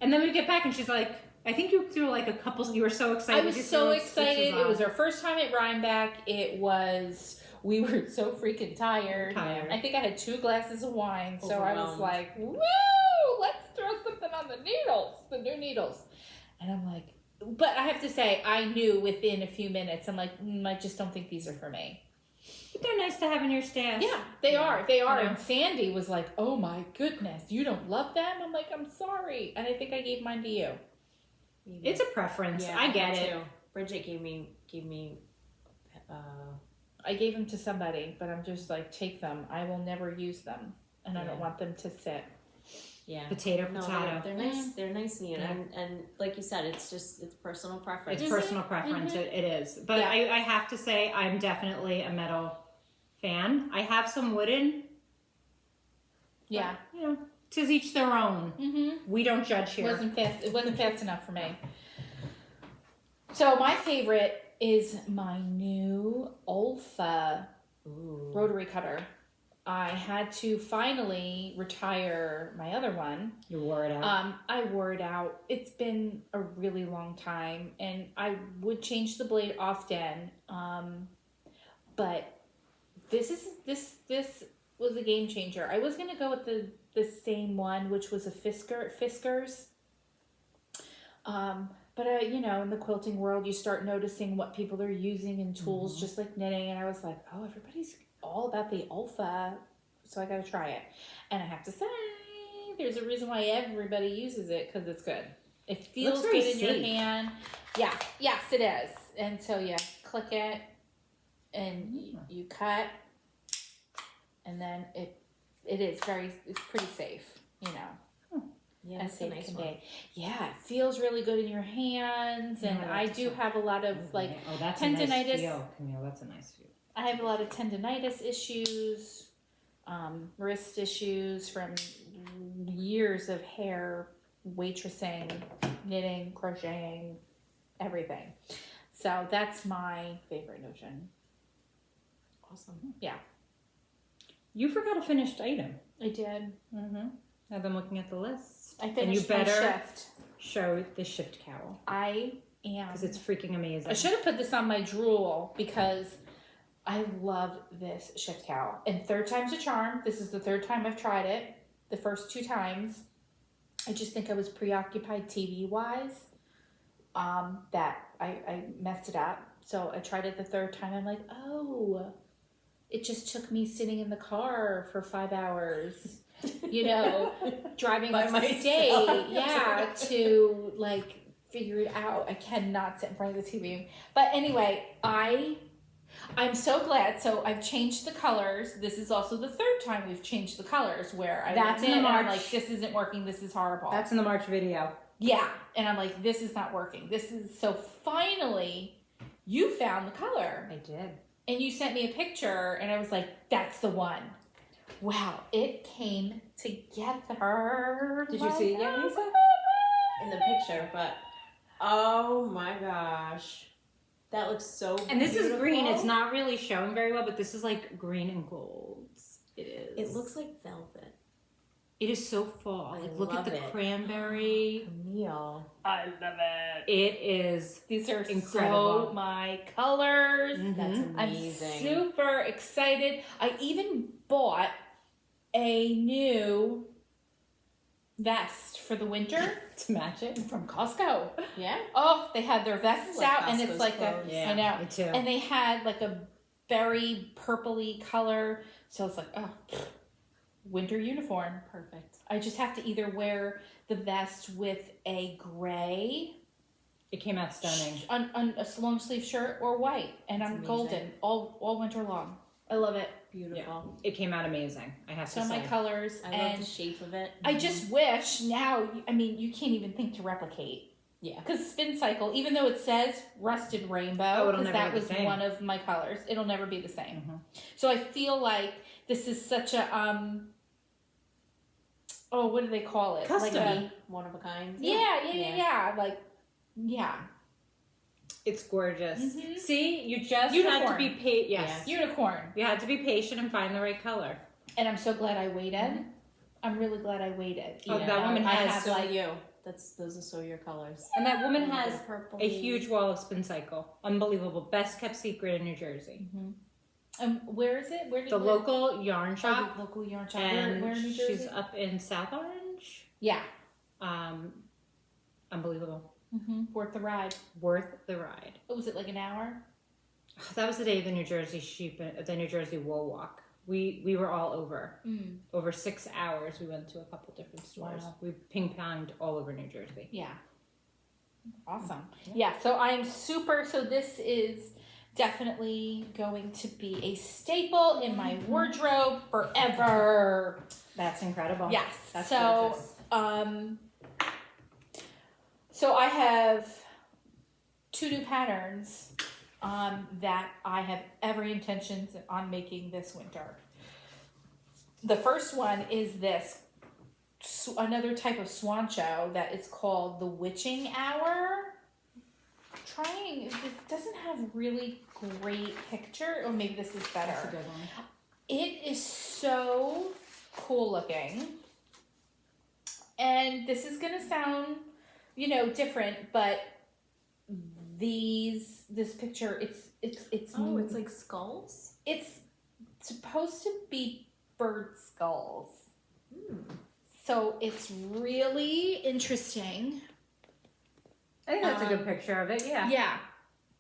And then we get back, and she's like, I think you threw like a couple, you were so excited. I was so excited. It was our first time at Rhinebeck. We were so freaking tired. I think I had 2 glasses of wine, so I was like, woo, let's throw something on the new needles. And I'm like, but I have to say, I knew within a few minutes, I'm like, I just don't think these are for me. But they're nice to have in your stash. Yeah, they are. Yeah. And Sandy was like, oh my goodness, you don't love them? I'm like, I'm sorry. And I think I gave mine to you. It's a preference. Yeah, I get it. Too. Bridget gave me. I gave them to somebody, but I'm just like, take them. I will never use them, and I don't want them to sit. Yeah, potato. They're nice. They're nice neat, and like you said, it's personal preference. It's personal preference. It is. But I have to say, I'm definitely a metal fan. I have some wooden. Yeah, but, you know, 'tis each their own. Mm-hmm. We don't judge here. It wasn't fast enough for me. So my favorite is my new Olfa rotary cutter. I had to finally retire my other one. You wore it out. I wore it out. It's been a really long time, and I would change the blade often. But this was a game changer. I was gonna go with the same one, which was a Fiskars. But you know, in the quilting world, you start noticing what people are using in tools, just like knitting. And I was like, oh, everybody's all about the Olfa, so I got to try it. And I have to say, there's a reason why everybody uses it, because it's good. It feels good in your hand. Yeah, yes, it is. And so you click it, and you cut, and then it's pretty safe, you know. Yeah, that's a nice one. Yeah, it feels really good in your hands, and I do have a lot of that's tendinitis. A nice feel, Camille. That's a nice feel. I have a lot of tendinitis issues, wrist issues from years of hair waitressing, knitting, crocheting, everything. So that's my favorite notion. Awesome. Yeah. You forgot a finished item. I did. Mm-hmm. I've been looking at the list. I finished and you better my shift. Show the shift cowl. I am. Because it's freaking amazing. I should have put this on my drool because I love this shift cowl. And 3rd time's a charm. This is the 3rd time I've tried it. The first 2 times, I just think I was preoccupied TV-wise. That I messed it up. So I tried it the 3rd time. I'm like, oh, it just took me sitting in the car for 5 hours. You know, driving by upstate, to like figure it out. I cannot sit in front of the TV. But anyway, I'm so glad. So I've changed the colors. This is also the 3rd time we've changed the colors where That's in the March. I'm like, this isn't working. This is horrible. That's in the March video. Yeah, and I'm like, this is not working. This is so. Finally, you found the color. I did. And you sent me a picture, and I was like, that's the one. Wow, it came together. Did you see it yet, Lisa? In the picture, but oh my gosh. That looks so And this beautiful. is green. It's not really showing very well, but this is like green and gold. It is. It looks like velvet. It is so fall. I Like, look at love the it. cranberry. Camille. I love it. It is. These are incredible. so my colors. That's Mhm. amazing. I'm super excited. I even bought a new vest for the winter To match it. from Costco. Yeah. Oh, they had their vests I like out, and it's Costco's like clothes. I know. Me too. And they had like a berry purpley color, so it's like, oh, winter uniform. Perfect. I just have to either wear the vest with a gray It came out stunning. on a long sleeve shirt or white, and That's I'm amazing. golden all winter long. I love it. Beautiful. It came out amazing, I have So to my say. colors, I love and the shape of it. I just wish now. I mean, you can't even think to replicate. Yeah. Because Spincycle, even though it says rusted rainbow, it'll because never that be the was same. one of my colors, it'll never be the same. Mhm. So I feel like this is such a oh, what do they call it? Custom. Like a, One of a kind. yeah. Like, yeah. It's gorgeous. Mhm. See, you just had to Unicorn. be patient. Yes. Unicorn. You had to be patient and find the right color. And I'm so glad I waited. I'm really glad I waited. Oh, that woman I has have So like you. Those are so your colors. And that woman has Purple. a huge wall of Spincycle. Unbelievable. Best kept secret in New Jersey. where is it? Where did The where- local yarn shop. the local yarn shop. And Where in New Jersey? she's up in South Orange. Yeah. Unbelievable. Worth the ride. Worth the ride. What was it, like an hour? That was the day of the New Jersey Wool Walk. We were all over. Over 6 hours, we went to a couple different stores. Wow. We ping-ponged all over New Jersey. Yeah. Awesome. Yeah, so I'm super, so this is definitely going to be a staple in my wardrobe forever. That's incredible. Yes. That's So, gorgeous. So I have 2 new patterns that I have every intentions on making this winter. The first one is this another type of Swancho that is called the Witching Hour. It doesn't have really great picture, or maybe this is better. That's a good one. It is so cool looking. And this is gonna sound, different, but this picture, it's Oh, it's like skulls? it's supposed to be bird skulls. So it's really interesting. I think that's a good picture of it, yeah. Yeah,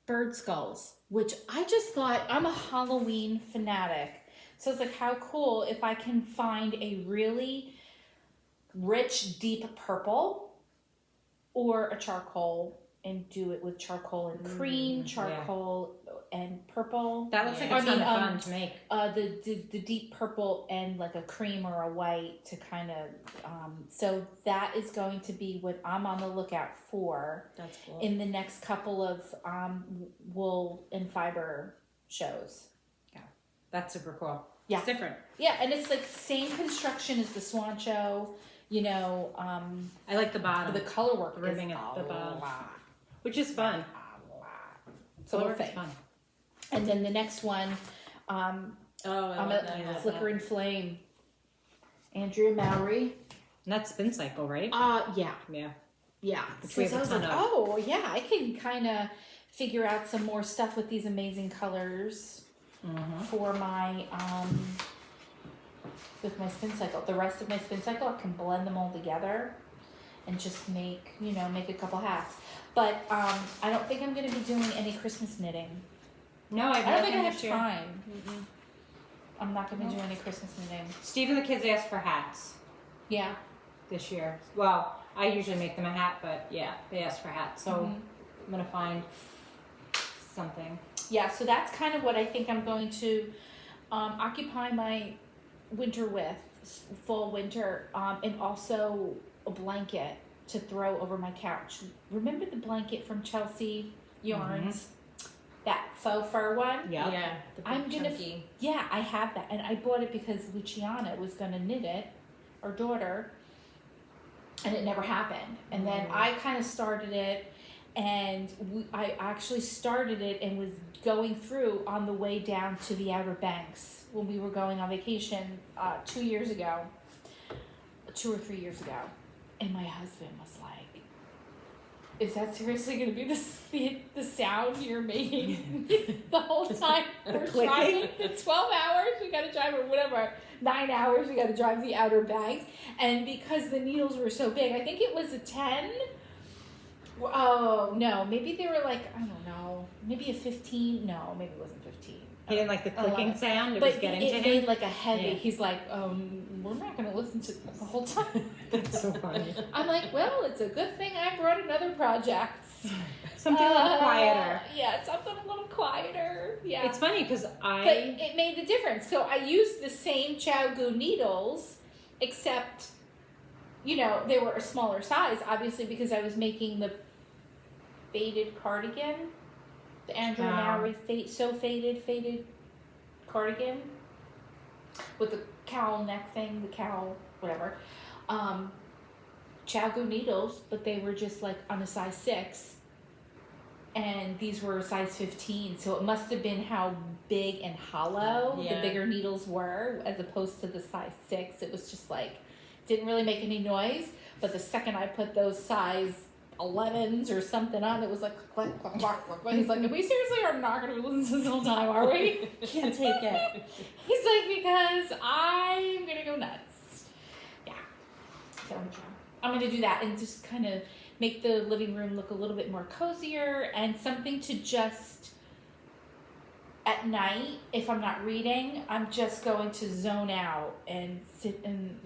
bird skulls, which I just thought, I'm a Halloween fanatic. So it's like, how cool if I can find a really rich, deep purple or a charcoal and do it with charcoal and cream, charcoal and purple. That looks like a ton of fun to make. The deep purple and like a cream or a white to kind of, so that is going to be what I'm on the lookout for That's cool. in the next couple of wool and fiber shows. That's super cool. Yeah. It's different. Yeah, and it's like same construction as the Swancho, I like the bottom. the color work The ribbing is at the bottom. a lot. Which is fun. So we'll Color see. is fun. And then the next one, Oh, I I'm love a that. Flicker and Flame. Andrea Mowry. And that's Spincycle, right? Yeah. Yeah. Which we have I a was ton like, of. oh yeah, I can kind of figure out some more stuff with these amazing colors for my with my Spincycle. The rest of my Spincycle, I can blend them all together and just make a couple hats. But I don't think I'm going to be doing any Christmas knitting. No, I I don't think I nothing have this year. time. I'm not going to do any Christmas knitting. Steve and the kids asked for hats Yeah. this year. Well, I usually make them a hat, but yeah, they asked for hats. So I'm going to find something. Yeah, so that's kind of what I think I'm going to occupy my winter with, fall, winter, and also a blanket to throw over my couch. Remember the blanket from Chelsea Yarns? That faux fur one? Yeah. Yeah. The big I'm gonna chunky. Yeah, I have that, and I bought it because Luciana was gonna knit it, our daughter, and it never happened. And then I kind of started it, and I actually started it and was going through on the way down to the Outer Banks when we were going on vacation 2 years ago, 2 or 3 years ago, and my husband was like, is that seriously going to be the sound you're making the whole time we're driving? The 12 hours we got to drive, or whatever, 9 hours we got to drive the Outer Banks. And because the needles were so big, I think it was a 10. Oh, no, maybe they were like, I don't know, maybe a 15. No, maybe it wasn't 15. He didn't like the clicking sound. It but was getting it to made him. like a heavy. Yeah. He's like, we're not going to listen to it the whole time. That's so funny. I'm like, well, it's a good thing I brought another project. Something a little quieter. Yeah, something a little quieter. Yeah. It's funny because But it made a difference. So I used the same Chow Gu needles, except, they were a smaller size, obviously, because I was making the faded cardigan. The Andrea Mowry faded cardigan with the cowl neck thing, the cowl, whatever. Chow Gu needles, but they were just like on a size 6. And these were a size 15, so it must have been how big and hollow the bigger needles were, as opposed to the size 6. It was just like, didn't really make any noise, but the second I put those size 11s or something on, it was like, click, click, click, click. He's like, we seriously are not going to be listening to this the whole time, are we? Can't take it. He's like, because I'm going to go nuts. Yeah. So I'm going to do that and just kind of make the living room look a little bit more cozier and something to just, at night, if I'm not reading, I'm just going to zone out and sit in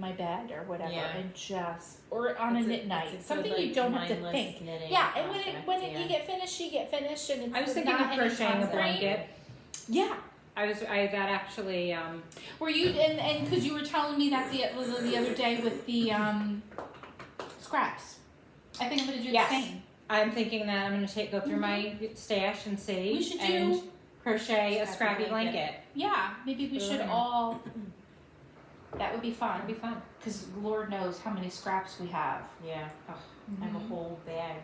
my bed or whatever and just, or on a knit night. Good, something you don't have to think. Yeah, and when you get finished, you get finished. And it's I was thinking of not any crocheting a time blanket. Yeah. I got actually. Were you, and because you were telling me that the other day with the scraps. I think I'm going to do the same. I'm thinking that I'm going to go through my stash and see. We should and do crochet a scrappy blanket. Yeah, maybe we should all. That would be fun. That'd be fun. Because Lord knows how many scraps we have. Yeah. I have a whole bag.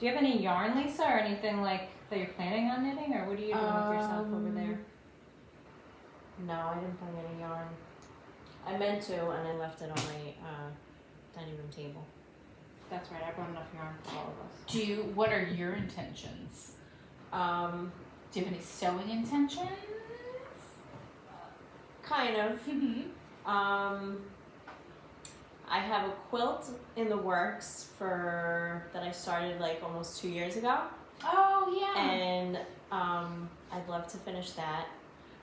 Do you have any yarn, Lisa, or anything like that you're planning on knitting, or what are you doing with yourself over there? No, I didn't bring any yarn. I meant to, and I left it on my dining room table. That's right. I brought enough yarn for all of us. What are your intentions? Do you have any sewing intentions? Kind of. I have a quilt in the works that I started like almost 2 years ago. Oh yeah. And I'd love to finish that.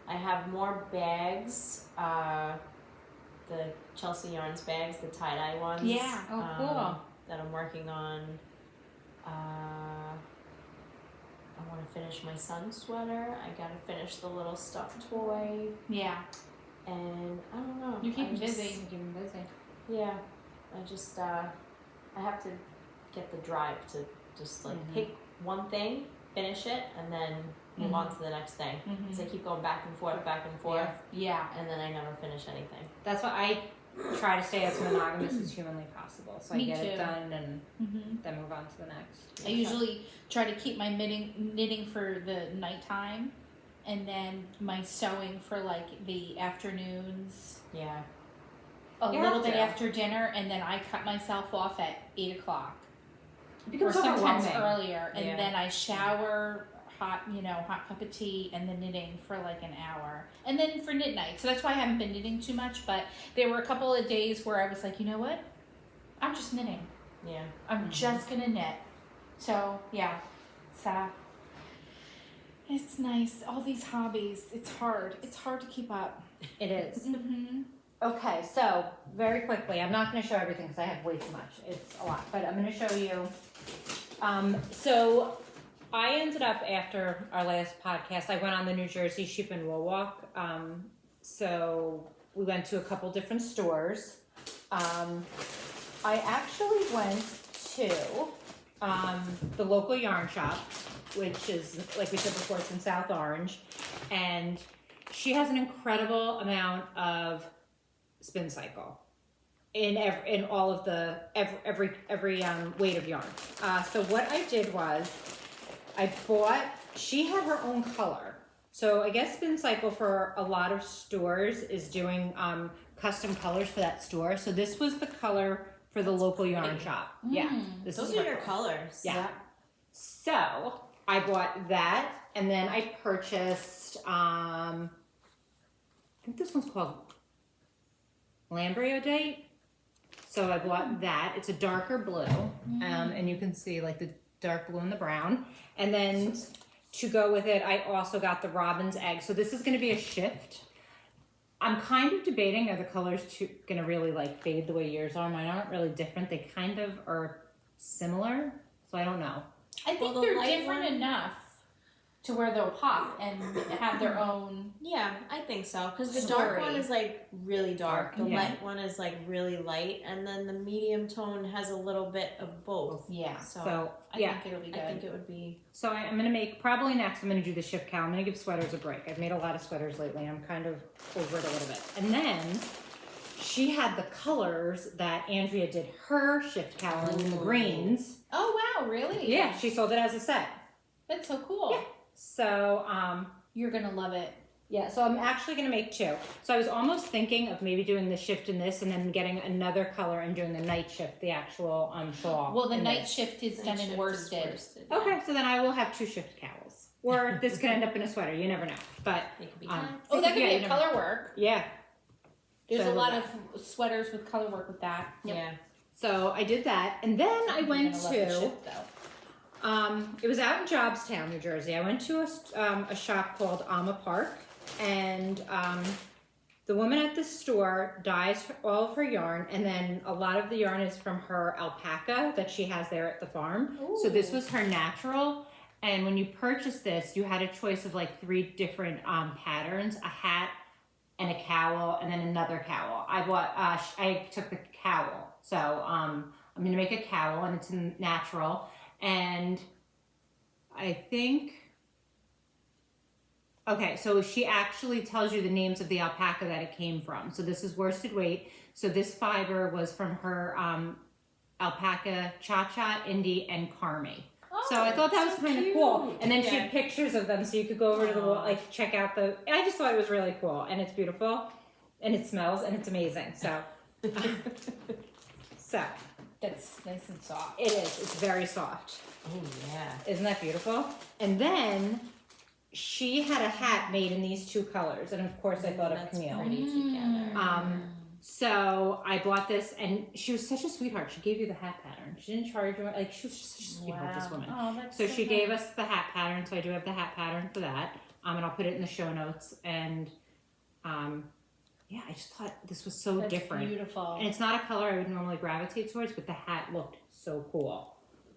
I have more bags. The Chelsea Yarns bags, the tie-dye ones. Yeah. Oh, cool. That I'm working on. I want to finish my son's sweater. I gotta finish the little stuffed toy. Yeah. And I don't know. You keep busy. You keep them busy. Yeah. I just I have to get the drive to just like pick one thing, finish it, and then move on to the next thing. Because I keep going back and forth. Yeah. And then I never finish anything. That's why I try to stay as monogamous as humanly possible. So I get it done and then move on to the next. I usually try to keep my knitting for the nighttime, and then my sewing for like the afternoons. Yeah. A little bit after dinner, and then I cut myself off at 8 o'clock. Or sometimes earlier, and then I shower, hot cup of tea, and then knitting for like an hour, and then for knit night. So that's why I haven't been knitting too much. But there were a couple of days where I was like, you know what, I'm just knitting. Yeah. I'm just gonna knit. So yeah, it's nice. All these hobbies, it's hard. It's hard to keep up. It is. Okay, so very quickly, I'm not going to show everything because I have way too much. It's a lot, but I'm going to show you. So I ended up, after our last podcast, I went on the New Jersey Sheep and Wool Walk. So we went to a couple different stores. I actually went to the local yarn shop, which is, like we said before, it's in South Orange. And she has an incredible amount of Spincycle in all of the every weight of yarn. So what I did was she had her own color. So I guess Spincycle for a lot of stores is doing custom colors for that store. So this was the color for the local yarn shop. Yeah. This Those is are her your colors. Yeah. So I bought that, and then I purchased, I think this one's called Lambriodate. So I bought that. It's a darker blue, and you can see like the dark blue and the brown. And then to go with it, I also got the robin's egg. So this is going to be a shift. I'm kind of debating, are the colors going to really like fade the way yours are? Mine aren't really different. They kind of are similar. So I don't know. I think they're different enough to where they'll pop and have their own. Yeah, I think so. Because the Story. dark one is like really dark. The Yeah. light one is like really light, and then the medium tone has a little bit of both. Yeah. So, I yeah. think it'll be good. I think it would be. So I'm going to make, probably next I'm going to do the shift cowl. I'm going to give sweaters a break. I've made a lot of sweaters lately. I'm kind of over it a little bit. And then she had the colors that Andrea did her shift cowl in the greens. Oh wow, really? Yeah, she sold it as a set. That's so cool. Yeah. So, You're gonna love it. yeah, so I'm actually going to make two. So I was almost thinking of maybe doing the shift in this and then getting another color and doing the night shift, the actual shawl. Well, the in night this. shift is done in worsted. Yeah. Okay, so then I will have two shift cowls. Or this could end up in a sweater. You never know. But, It could be. Oh, that could yeah, be you a never- color work. Yeah. There's So I a love lot of sweaters with color work with that. Yeah. So I did that. And then I You're went gonna love the to, shift, though. it was out in Jobstown, New Jersey. I went to a shop called Alma Park. And the woman at the store dyes all of her yarn, and then a lot of the yarn is from her alpaca that she has there at the farm. So this was her natural, and when you purchased this, you had a choice of like 3 different patterns: a hat and a cowl, and then another cowl. I bought. I took the cowl, so I'm gonna make a cowl, and it's natural, and I think. Okay, so she actually tells you the names of the alpaca that it came from. So this is worsted weight. So this fiber was from her alpaca Cha-Cha, Indy, and Carmi. So I thought that was kind of cool. And then she had pictures of them, so you could go over to the wall, like check out the. I just thought it was really cool, and it's beautiful, and it smells, and it's amazing. So, so That's nice and soft. it is. It's very soft. Oh yeah. Isn't that beautiful? And then. She had a hat made in these 2 colors, and of course I thought of That's Camille. pretty together. So I bought this, and she was such a sweetheart. She gave you the hat pattern. She didn't charge you, like she was just such a sweetheart, this woman. Oh, that's So she nice. gave us the hat pattern, so I do have the hat pattern for that. And I'll put it in the show notes. And yeah, I just thought this was so That's different. beautiful. And it's not a color I would normally gravitate towards, but the hat looked so cool.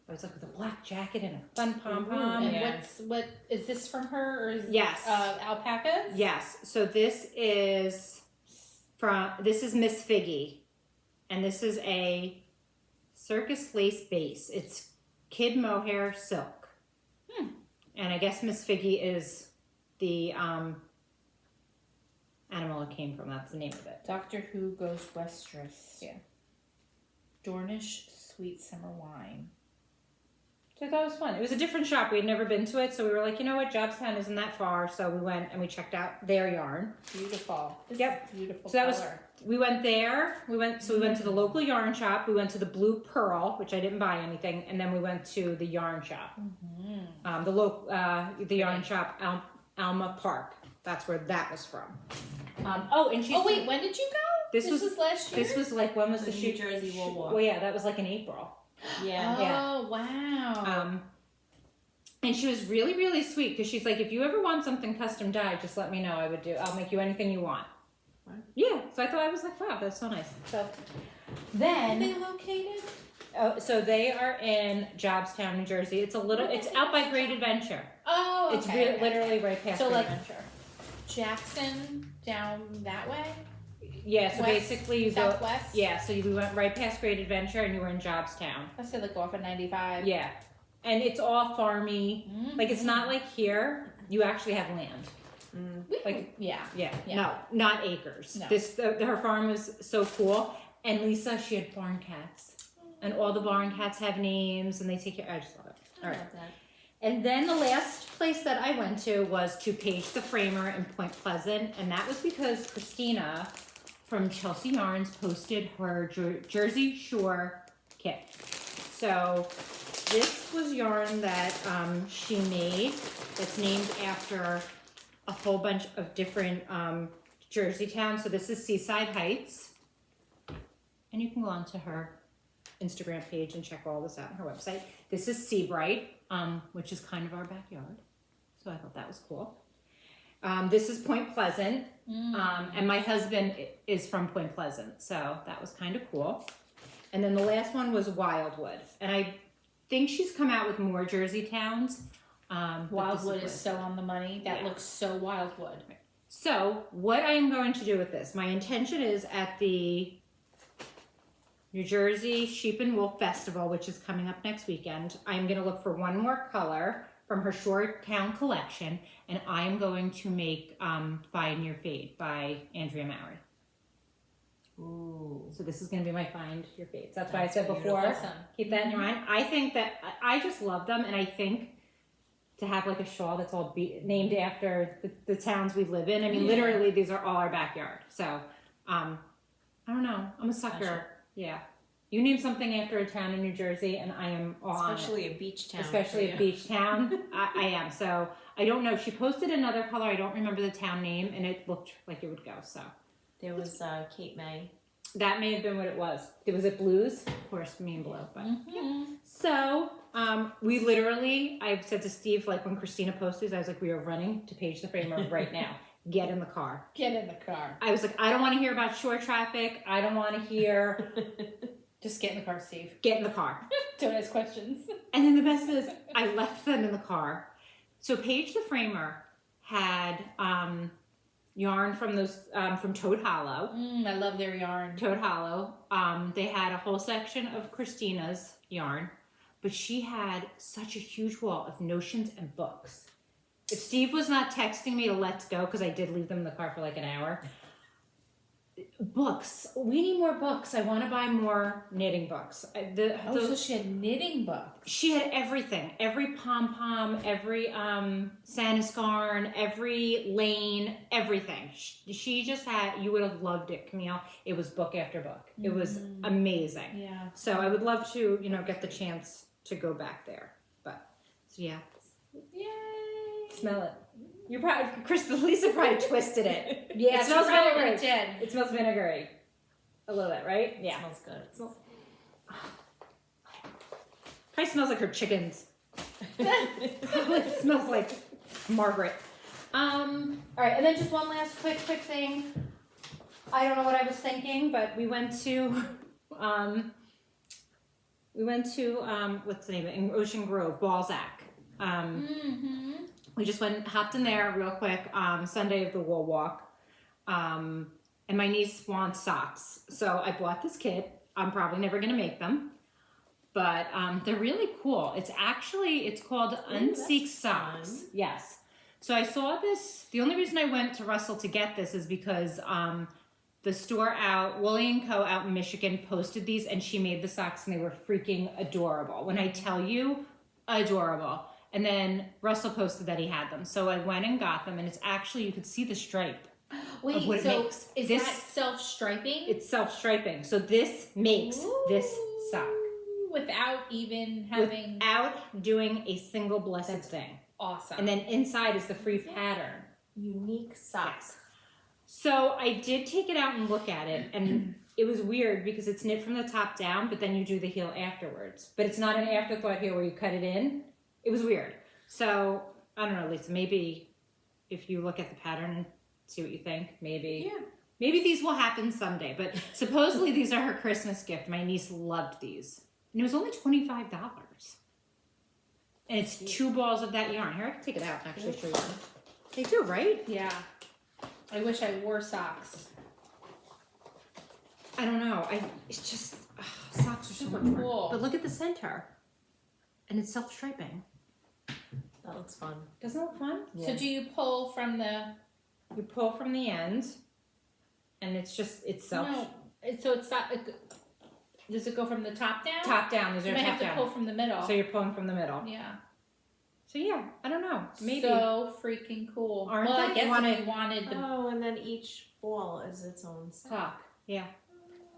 I was like with a black jacket and a fun pom-pom. And Yeah. what is this from her or is Yes. alpacas? Yes. So this is Miss Figgy, and this is a circus lace base. It's kid mohair silk, and I guess Miss Figgy is the animal it came from. That's the name of it. Doctor Who goes Westress. Yeah. Dornish sweet summer wine. So I thought it was fun. It was a different shop. We had never been to it, so we were like, you know what, Jobstown isn't that far. So we went and we checked out their yarn. Beautiful. This Yep. is beautiful So that was color. We went there. We went to the local yarn shop. We went to the Blue Pearl, which I didn't buy anything, and then we went to the yarn shop. The yarn shop, Alma Park. That's where that was from. And she. Oh wait, when did you go? This was last year. This was like when was the New shoot? Jersey Wool Walk. Well, yeah, that was like in April. Yeah. Oh Yeah. wow. And she was really, really sweet because she's like, if you ever want something custom dyed, just let me know. I'll make you anything you want. What? Yeah. So I thought I was like, wow, that's so nice. So Where then, they located? so they are in Jobstown, New Jersey. It's it's out by Great Adventure. Oh, It's okay. literally right past So, Great like- Adventure. Jackson down that way. Yeah. So West- basically, you go. Southwest. Yeah. So you went right past Great Adventure, and you were in Jobstown. I said like off of 95. Yeah. And it's all farmy. Mhm. Like it's not like here. You actually have land. Like yeah. yeah. Yeah. No, not acres. No. Her farm was so cool. And Lisa, she had barn cats, and all the barn cats have names, and they take care. I just love it. All right. Love that. And then the last place that I went to was to Paige the Framer in Point Pleasant, and that was because Christina from Chelsea Yarns posted her Jersey Shore kit. So this was yarn that she made that's named after a whole bunch of different Jersey towns. So this is Seaside Heights. And you can go onto her Instagram page and check all this out on her website. This is Seabright, which is kind of our backyard. So I thought that was cool. This is Point Pleasant. And my husband is from Point Pleasant. So that was kind of cool. And then the last one was Wildwood. And I think she's come out with more Jersey towns. Wildwood is so on the money. That looks so Wildwood. So what I am going to do with this, my intention is at the New Jersey Sheep and Wool Festival, which is coming up next weekend, I'm going to look for one more color from her Shore Town collection, and I'm going to make Find Your Fade by Andrea Mowry. Ooh. So this is going to be my Find Your Fades. That's why I said before, Awesome. keep that in your mind. I think that, I just love them, and I think to have like a shawl that's all named after the towns we live in. I mean, literally, these are all our backyard. So, I don't know. I'm a sucker. Special. Yeah. You name something after a town in New Jersey, and I am all on it. Especially a beach town. Especially a beach town. I am. So, I don't know. She posted another color. I don't remember the town name, and it looked like it would go. So, There was Cape May. that may have been what it was. Was it blues? Of course, me and blue. But yeah. So, we literally, I've said to Steve, like when Christina posted, I was like, we are running to Paige the Framer right now. Get in the car. Get in the car. I was like, I don't want to hear about shore traffic. I don't want to hear. Just get in the car, Steve. Get in the car. Don't ask questions. And then the best is, I left them in the car. So Paige the Framer had yarn from those from Toad Hollow. I love their yarn. Toad Hollow. They had a whole section of Christina's yarn, but she had such a huge wall of notions and books. If Steve was not texting me to let's go, because I did leave them in the car for like an hour. Books. We need more books. I want to buy more knitting books. So she had knitting books. She had everything. Every pom-pom, every Sanisgarn, every lane, everything. She just had, you would have loved it, Camille. It was book after book. It was amazing. Yeah. So I would love to, get the chance to go back there. But, so yeah. Yay. Smell it. You probably, Lisa probably twisted it. Yeah, it smells vinegary. did. It smells vinegary. A little bit, right? It smells good. It smells. Probably smells like her chickens. Probably smells like Margaret. All right, and then just one last quick thing. I don't know what I was thinking, but we went to what's the name of it? In Ocean Grove, Balzac. We just hopped in there real quick, Sunday of the Wool Walk. And my niece wants socks. So I bought this kit. I'm probably never going to make them. But they're really cool. It's called Uneek Socks. Fun. Yes. So I saw this. The only reason I went to Russell to get this is because the store Woolly & Co. out in Michigan posted these, and she made the socks, and they were freaking adorable. When I tell you, adorable. And then Russell posted that he had them. So I went and got them, and it's actually, you could see the stripe. Wait, of what so it makes. is This- that self-striping? It's self-striping. So this makes this sock. Without even having... Without doing a single blessed thing. Awesome. And then inside is the free pattern. Unique socks. So I did take it out and look at it, and it was weird because it's knit from the top down, but then you do the heel afterwards. But it's not an afterthought heel where you cut it in. It was weird. So, I don't know, Lisa, maybe if you look at the pattern and see what you think, maybe. Yeah. Maybe these will happen someday. But supposedly these are her Christmas gift. My niece loved these. And it was only $25. And it's 2 balls of that yarn. Here, I can take it out and actually show you. They do, right? Yeah. I wish I wore socks. I don't know. It's just, socks are Super so cool. But look at the center. And it's self-striping. That looks fun. Doesn't it look fun? Yeah. So do you pull from the... You pull from the end, and it's self. No, so it's not... Does it go from the top down? Top down. These You are might top have to down. pull from the middle. So you're pulling from the middle. Yeah. So yeah, I don't know. Maybe. So freaking cool. Aren't well, they? I guess Wanted- if you wanted the Oh, and then each ball is its own sock. Sock. Yeah.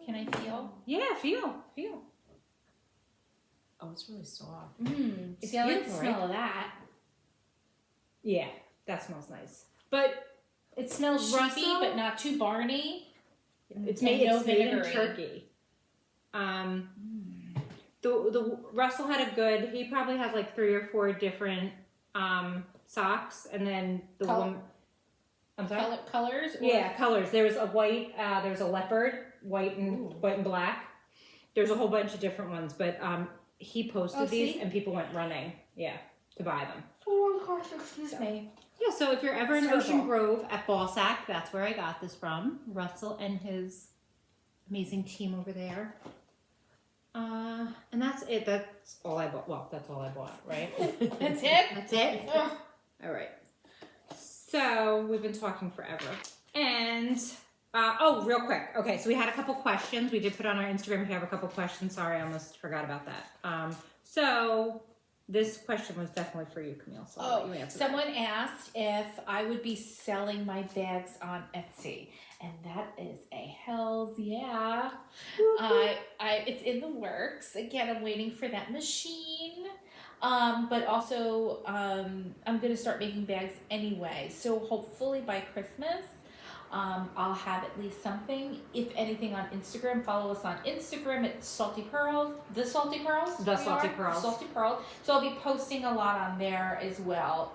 Can I feel? Yeah, feel. Oh, it's really soft. It's See, I like the beautiful, smell right? of that. Yeah, that smells nice. But It smells Russell? sheepy, but not too Barney. it's And made no it's made in vinegary. Turkey. The Russell had a good. He probably has like 3 or 4 different socks, and then the one. I'm sorry. Colors? Or Yeah, colors. There was a white. There was a leopard, white and black. There's a whole bunch of different ones, but he posted these, see? and people went running. Yeah, to buy them. Oh my gosh, excuse me. Yeah, so if you're ever in Terrible. Ocean Grove at Balzac, that's where I got this from. Russell and his amazing team over there. And that's it. That's all I bought. Well, that's all I bought, right? That's it? That's it. Ugh. All right. So we've been talking forever. And, oh, real quick. Okay, so we had a couple questions. We did put on our Instagram. We have a couple questions. Sorry, I almost forgot about that. So this question was definitely for you, Camille. So I'll let you answer that. Someone asked if I would be selling my bags on Etsy. And that is a hells yeah. It's in the works. Again, I'm waiting for that machine. But also, I'm gonna start making bags anyway. So hopefully by Christmas, I'll have at least something. If anything, on Instagram, follow us on Instagram at Salty Purls. The Salty Purls. The Salty Purls. Salty Purls. So I'll be posting a lot on there as well.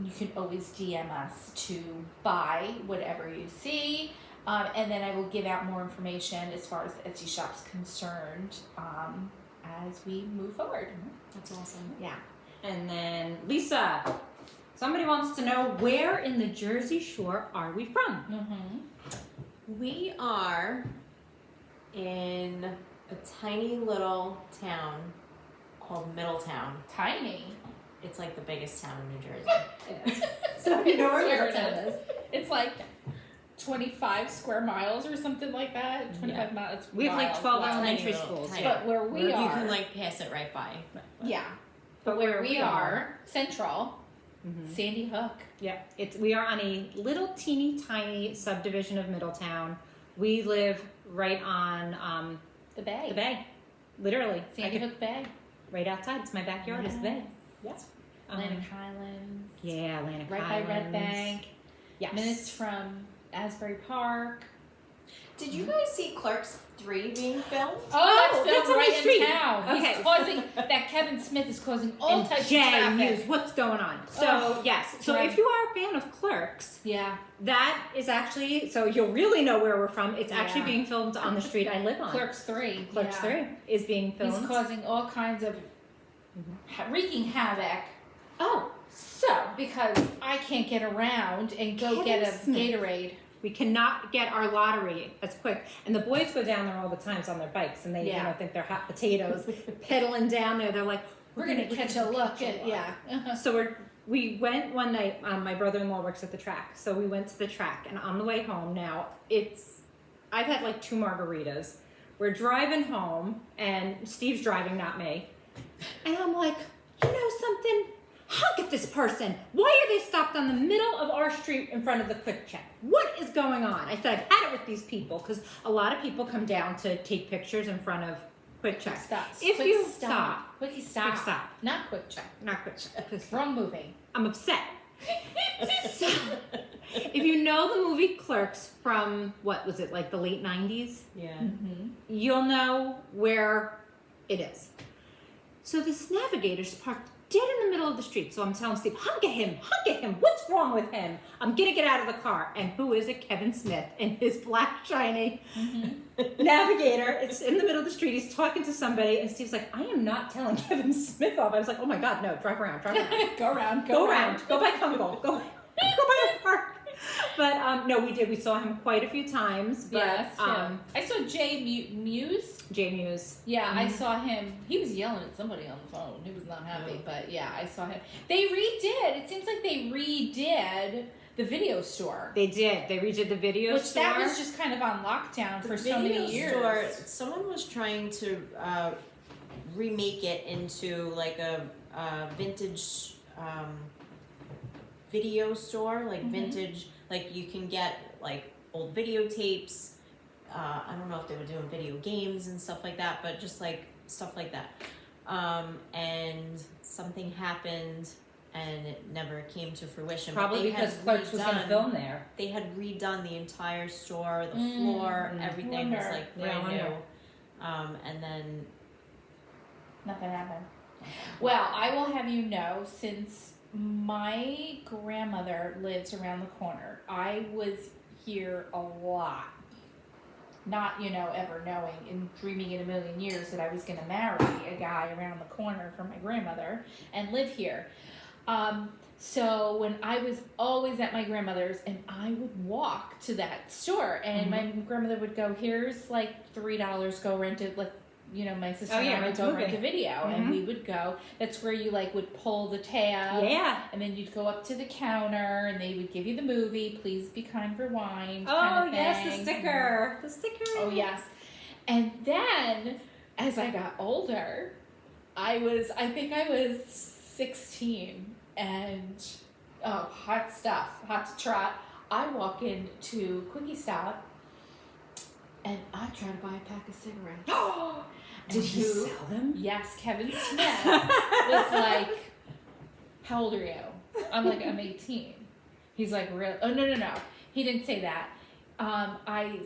You can always DM us to buy whatever you see. And then I will give out more information as far as the Etsy shop's concerned as we move forward. That's awesome. Yeah. And then, Lisa, somebody wants to know, where in the Jersey Shore are we from? Mm-hmm. We are in a tiny little town called Middletown. Tiny. It's like the biggest town in New Jersey. So you know where Sure Middletown it is. It's like 25 square miles or something like that. 25 miles. We have like miles. 12 Wow. elementary Tiny little- schools. tiny. But where we You are, can like pass it right by. yeah. But where we are, Central, Mhm. Sandy Hook. Yeah, we are on a little teeny tiny subdivision of Middletown. We live right on The Bay. the bay, literally. Sandy Hook Bay. Right outside. It's my backyard. Is the bay. Yes. Yeah. Atlantic Highlands. Yeah, Atlantic Right Highlands. by Red Bank. Yes. Minutes from Asbury Park. Did you guys see Clerks 3 being filmed? Oh, that's on right the street. in town. Okay. He's causing that Kevin Smith is causing all And types Jay of traffic. Muse, what's going on? So Ugh. yes, so Right. if you are a fan of Clerks, Yeah. that is actually, so you'll really know where we're from. It's actually Yeah. being filmed on the street I live on. Clerks 3. Clerks yeah. 3 is being filmed. He's causing all kinds of wreaking havoc. Oh, So, because I can't get around and go Kevin get a Smith. Gatorade. we cannot get our lottery as quick. And the boys go down there all the times on their bikes, and they Yeah. think they're hot potatoes pedaling down there. They're like, We're gonna catch a look at So we went one night. My brother-in-law works at the track, so we went to the track. And on the way home, now I've had like 2 margaritas. We're driving home, and Steve's driving, not me. And I'm like, you know something? Honk at this person. Why are they stopped on the middle of our street in front of the Quick Check? What is going on? I said, I've had it with these people, because a lot of people come down to take pictures in front of Quick Check. Stop. If Quick you stop. Quickie stop. Quick stop. Not Quick Check. Not Quick Check. 'Cause Wrong movie. I'm upset. So, if you know the movie Clerks from, what was it, like the late 90s? Yeah. Mm-hmm. You'll know where it is. So this navigator's parked dead in the middle of the street. So I'm telling Steve, honk at him, what's wrong with him? I'm gonna get out of the car. And who is it? Kevin Smith in his black shiny navigator. It's in the middle of the street. He's talking to somebody, and Steve's like, I am not telling Kevin Smith off. I was like, oh my God, no, drive around. Go around. Go by Kungle. Go by the park. But no, we did. We saw him quite a few times. But Yes. I saw Jay Muse. Jay Muse. Yeah, I saw him. He was yelling at somebody on the phone. He was not happy, but yeah, I saw him. They redid. It seems like they redid the video store. They did. They redid the video Which store. that was just kind of on lockdown for so Video many years. store, someone was trying to remake it into like a vintage video store, like vintage, like you can get like old videotapes. I don't know if they were doing video games and stuff like that, but just like stuff like that. And something happened and it never came to fruition. Probably because Clerks was going to film there. They had redone the entire store, the floor, everything was like brand new. And then nothing happened. Well, I will have you know, since my grandmother lives around the corner, I was here a lot. Not, ever knowing and dreaming in a million years that I was going to marry a guy around the corner from my grandmother and live here. So when I was always at my grandmother's and I would walk to that store and my grandmother would go, here's like $3, go rent it. Like, my sister and I would go rent a video and we would go. That's where you like would pull the tab. Yeah. And then you'd go up to the counter and they would give you the movie, please be kind, rewind. Oh, yes, the sticker. The sticker. Oh, yes. And then as I got older, I think I was 16 and hot stuff, hot to trot. I walk into Quickie Stop and I try to buy a pack of cigarettes. Did he sell them? Yes, Kevin Smith was like, how old are you? I'm like, I'm 18. He's like, really? Oh, no. He didn't say that. I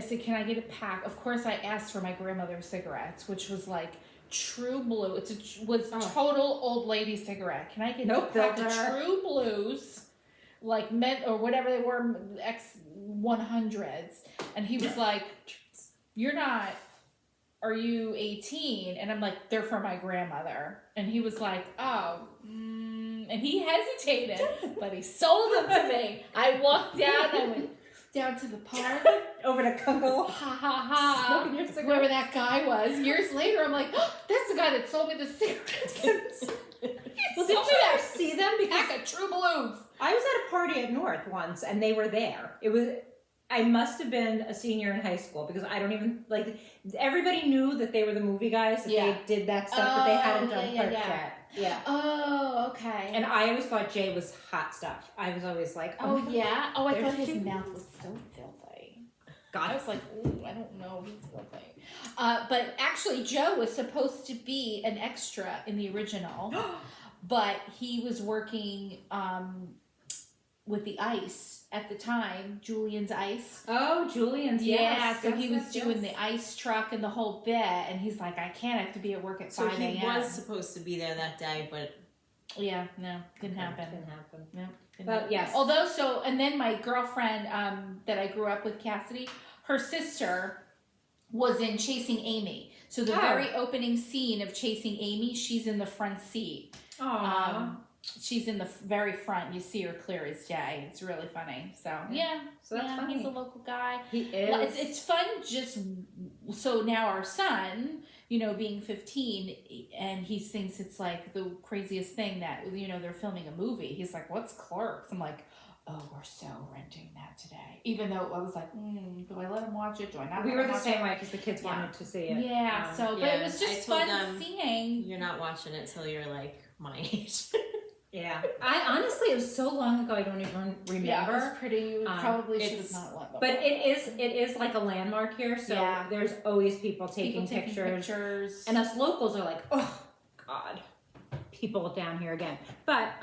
said, can I get a pack? Of course, I asked for my grandmother's cigarettes, which was like True Blue. Was total old lady cigarette. Can I get a pack of True Blues, like mint or whatever they were, X100s? And he was like, are you 18? And I'm like, they're for my grandmother. And he was like, and he hesitated, but he sold them to me. I walked down, I went down to the park. Over to Kungle. Smoking your cigarette. Whoever that guy was. Years later, I'm like, that's the guy that sold me the cigarettes. Well, did you ever see them? Because pack of True Blues. I was at a party at North once, and they were there. I must have been a senior in high school because I don't even, everybody knew that they were the movie guys, that they did that stuff, but they hadn't done Clerks yet. Yeah. Oh, okay. And I always thought Jay was hot stuff. I was always like, oh yeah? Oh, I thought his mouth was so filthy. God. I was like, ooh, I don't know, he's filthy. But actually, Joe was supposed to be an extra in the original, but he was working with the ice at the time, Julian's Ice. Oh, Julian's, yeah. So he was doing the ice truck and the whole bit, and he's like, I have to be at work at 5 a.m. So he was supposed to be there that day, but yeah, no, didn't happen. No, but yes. Although, and then my girlfriend that I grew up with, Cassidy, her sister was in Chasing Amy. So the very opening scene of Chasing Amy, she's in the front seat. She's in the very front. You see her clear as day. It's really funny. So so that's funny. He's a local guy. He is. It's fun. Just so now our son, being 15, and he thinks it's like the craziest thing that they're filming a movie. He's like, "What's Clerks?" I'm like, "Oh, we're so renting that today." Even though I was like, "Do I let him watch it? Do I not?" We were the same way because the kids wanted to see it. Yeah. But it was just fun seeing. You're not watching it till you're like my age. Yeah, honestly, it was so long ago I don't even remember. Yeah, it was pretty. Probably should have not let them. But it is like a landmark here, so there's always people taking pictures, and us locals are like, oh God, people down here again. But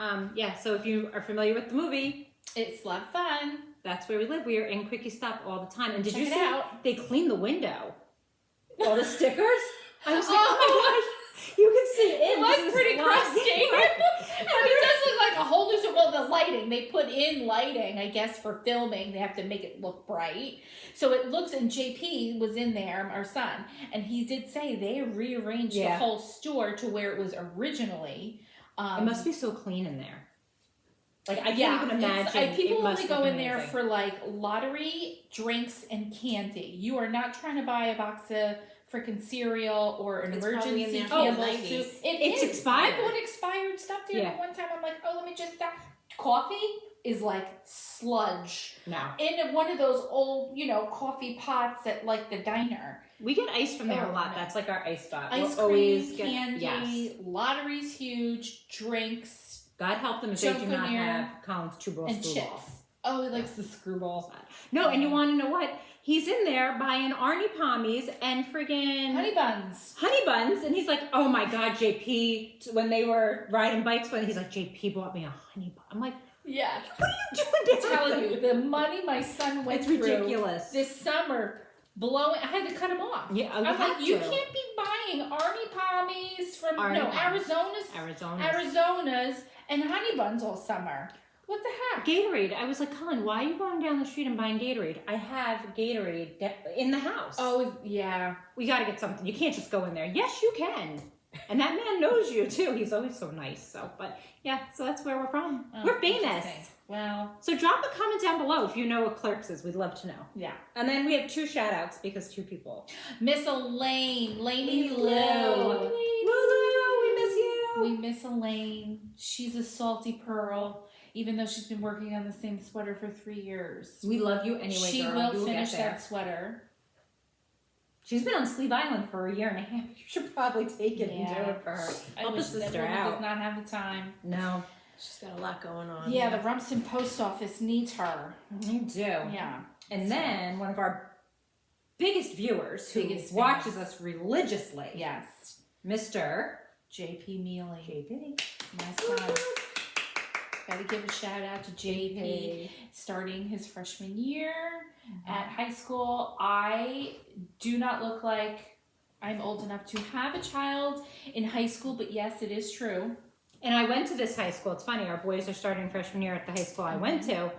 so if you are familiar with the movie, it's a lot of fun. That's where we live. We are in Quickie Stop all the time. And did Check you it see out. They cleaned the window? All the stickers. I was like, oh my gosh. You can see it. It was pretty crusty. But it does look like a whole new... Well, the lighting. They put in lighting, I guess, for filming. They have to make it look bright. So it looks... And JP was in there, our son. And he did say they rearranged the whole store to where it was originally. It must be so clean in there. Like, I can't even imagine. People only go in there for, like, lottery, drinks, and candy. You are not trying to buy a box of... freaking cereal or an emergency Campbell soup. It's expired. I bought expired stuff there one time. I'm like, let me just stop. Coffee is like sludge. No. In one of those old, coffee pots at like the diner. We get ice from there a lot. That's like our ice spot. Ice cream, candy, lottery's huge, drinks. God help them if they do not Chocolate have Colin's True and Screwballs. chips. Oh, he likes the screwballs. No, and you want to know what? He's in there buying Arnie Pommies and friggin' Honey buns. honey buns, and he's like, "Oh my God, JP!" When they were riding bikes, when he's like, "JP bought me a honey bun." I'm like, Yeah. "What are you doing?" I'm telling you, the money my son went It's through ridiculous. this summer, blowing. I had to cut him off. Yeah, I'm have like, you to. can't be buying Arnie Pommies from Arnie Pommies. Arizona's, Arizona. and honey buns all summer. What the heck? Gatorade. I was like, Colin, why are you going down the street and buying Gatorade? I have Gatorade in the house. Oh yeah. We got to get something. You can't just go in there. Yes, you can. And that man knows you too. He's always so nice. So, but yeah, so that's where we're from. Oh, we're famous. interesting. Well, So drop a comment down below if you know what Clerks is. We'd love to know. yeah. And then we have 2 shout outs because 2 people. Miss Elaine, Laney Lou. Lulu, we miss you. We miss Elaine. She's a salty pearl, even though she's been working on the same sweater for 3 years. We love you anyway, She girl. will We finish get there. that sweater. She's been on Sleeve Island for a year and a half. You should probably take it and Yeah. do it for her. I Help a wish that sister woman out. does not have the time. No, She's got a lot going on. Yeah, the Rumston post office needs her. you do. Yeah. And So- then one of our biggest viewers who Biggest watches fans. us religiously, Yes. Mr. JP Mealy. JP. My son. Gotta give a shout out to JP starting his freshman year at high school. I do not look like I'm old enough to have a child in high school, but yes, it is true. And I went to this high school. It's funny, our boys are starting freshman year at the high school I went to.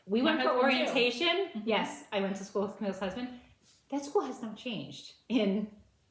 We My went for husband too. orientation. Mhm. Yes, I went to school with Camille's husband. That school has not changed in,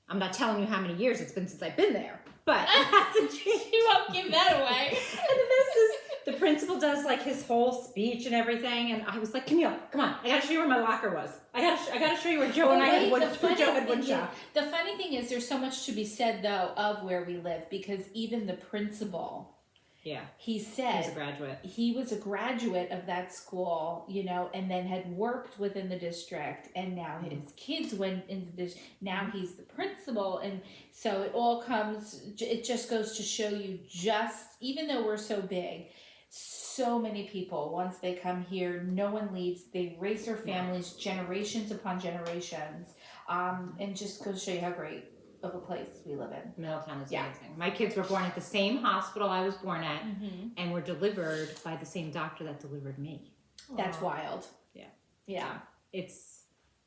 I'm not telling you how many years it's been since I've been there, but it hasn't changed. You won't give that away. And the best is, the principal does like his whole speech and everything, and I was like, Camille, come on, I gotta show you where my locker was. I gotta show you where Joe and I had wood shop. The funny thing is, there's so much to be said though of where we live, because even the principal, Yeah, he he was a said graduate. he was a graduate of that school, you know, and then had worked within the district, and now his kids went into this. Now he's the principal, and so it all comes. It just goes to show you, just even though we're so big, so many people, once they come here, no one leaves. They raise their families generations upon generations, and just goes to show you how great of a place we live in. Middletown is Yeah. amazing. My kids were born at the same hospital I was born at, Mm-hmm. and were delivered by the same doctor that delivered me. That's wild. Yeah. Yeah. It's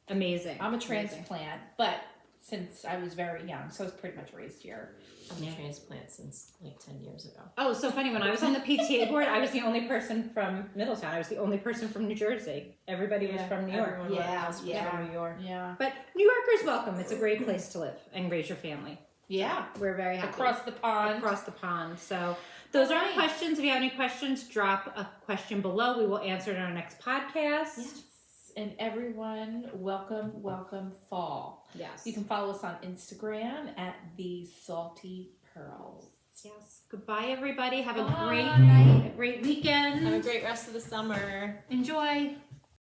amazing. I'm a Amazing. transplant, but since I was very young, so I was pretty much raised here. I'm Yeah. a transplant since like 10 years ago. Oh, so funny. When I was on the PTA board, I was the only person from Middletown. I was the only person from New Jersey. Everybody was from New York. Everyone else was from New York. Yeah. But New Yorkers welcome. It's a great place to live and raise your family. Yeah. We're very happy. Across the pond. Across the pond. So those are our Alright. questions. If you have any questions, drop a question below. We will answer it in our next podcast. Yes. And everyone, welcome fall. Yes. You can follow us on Instagram at The Salty Pearls. Yes. Goodbye, everybody. Have a Bye. great night, a great weekend. Have a great rest of the summer. Enjoy.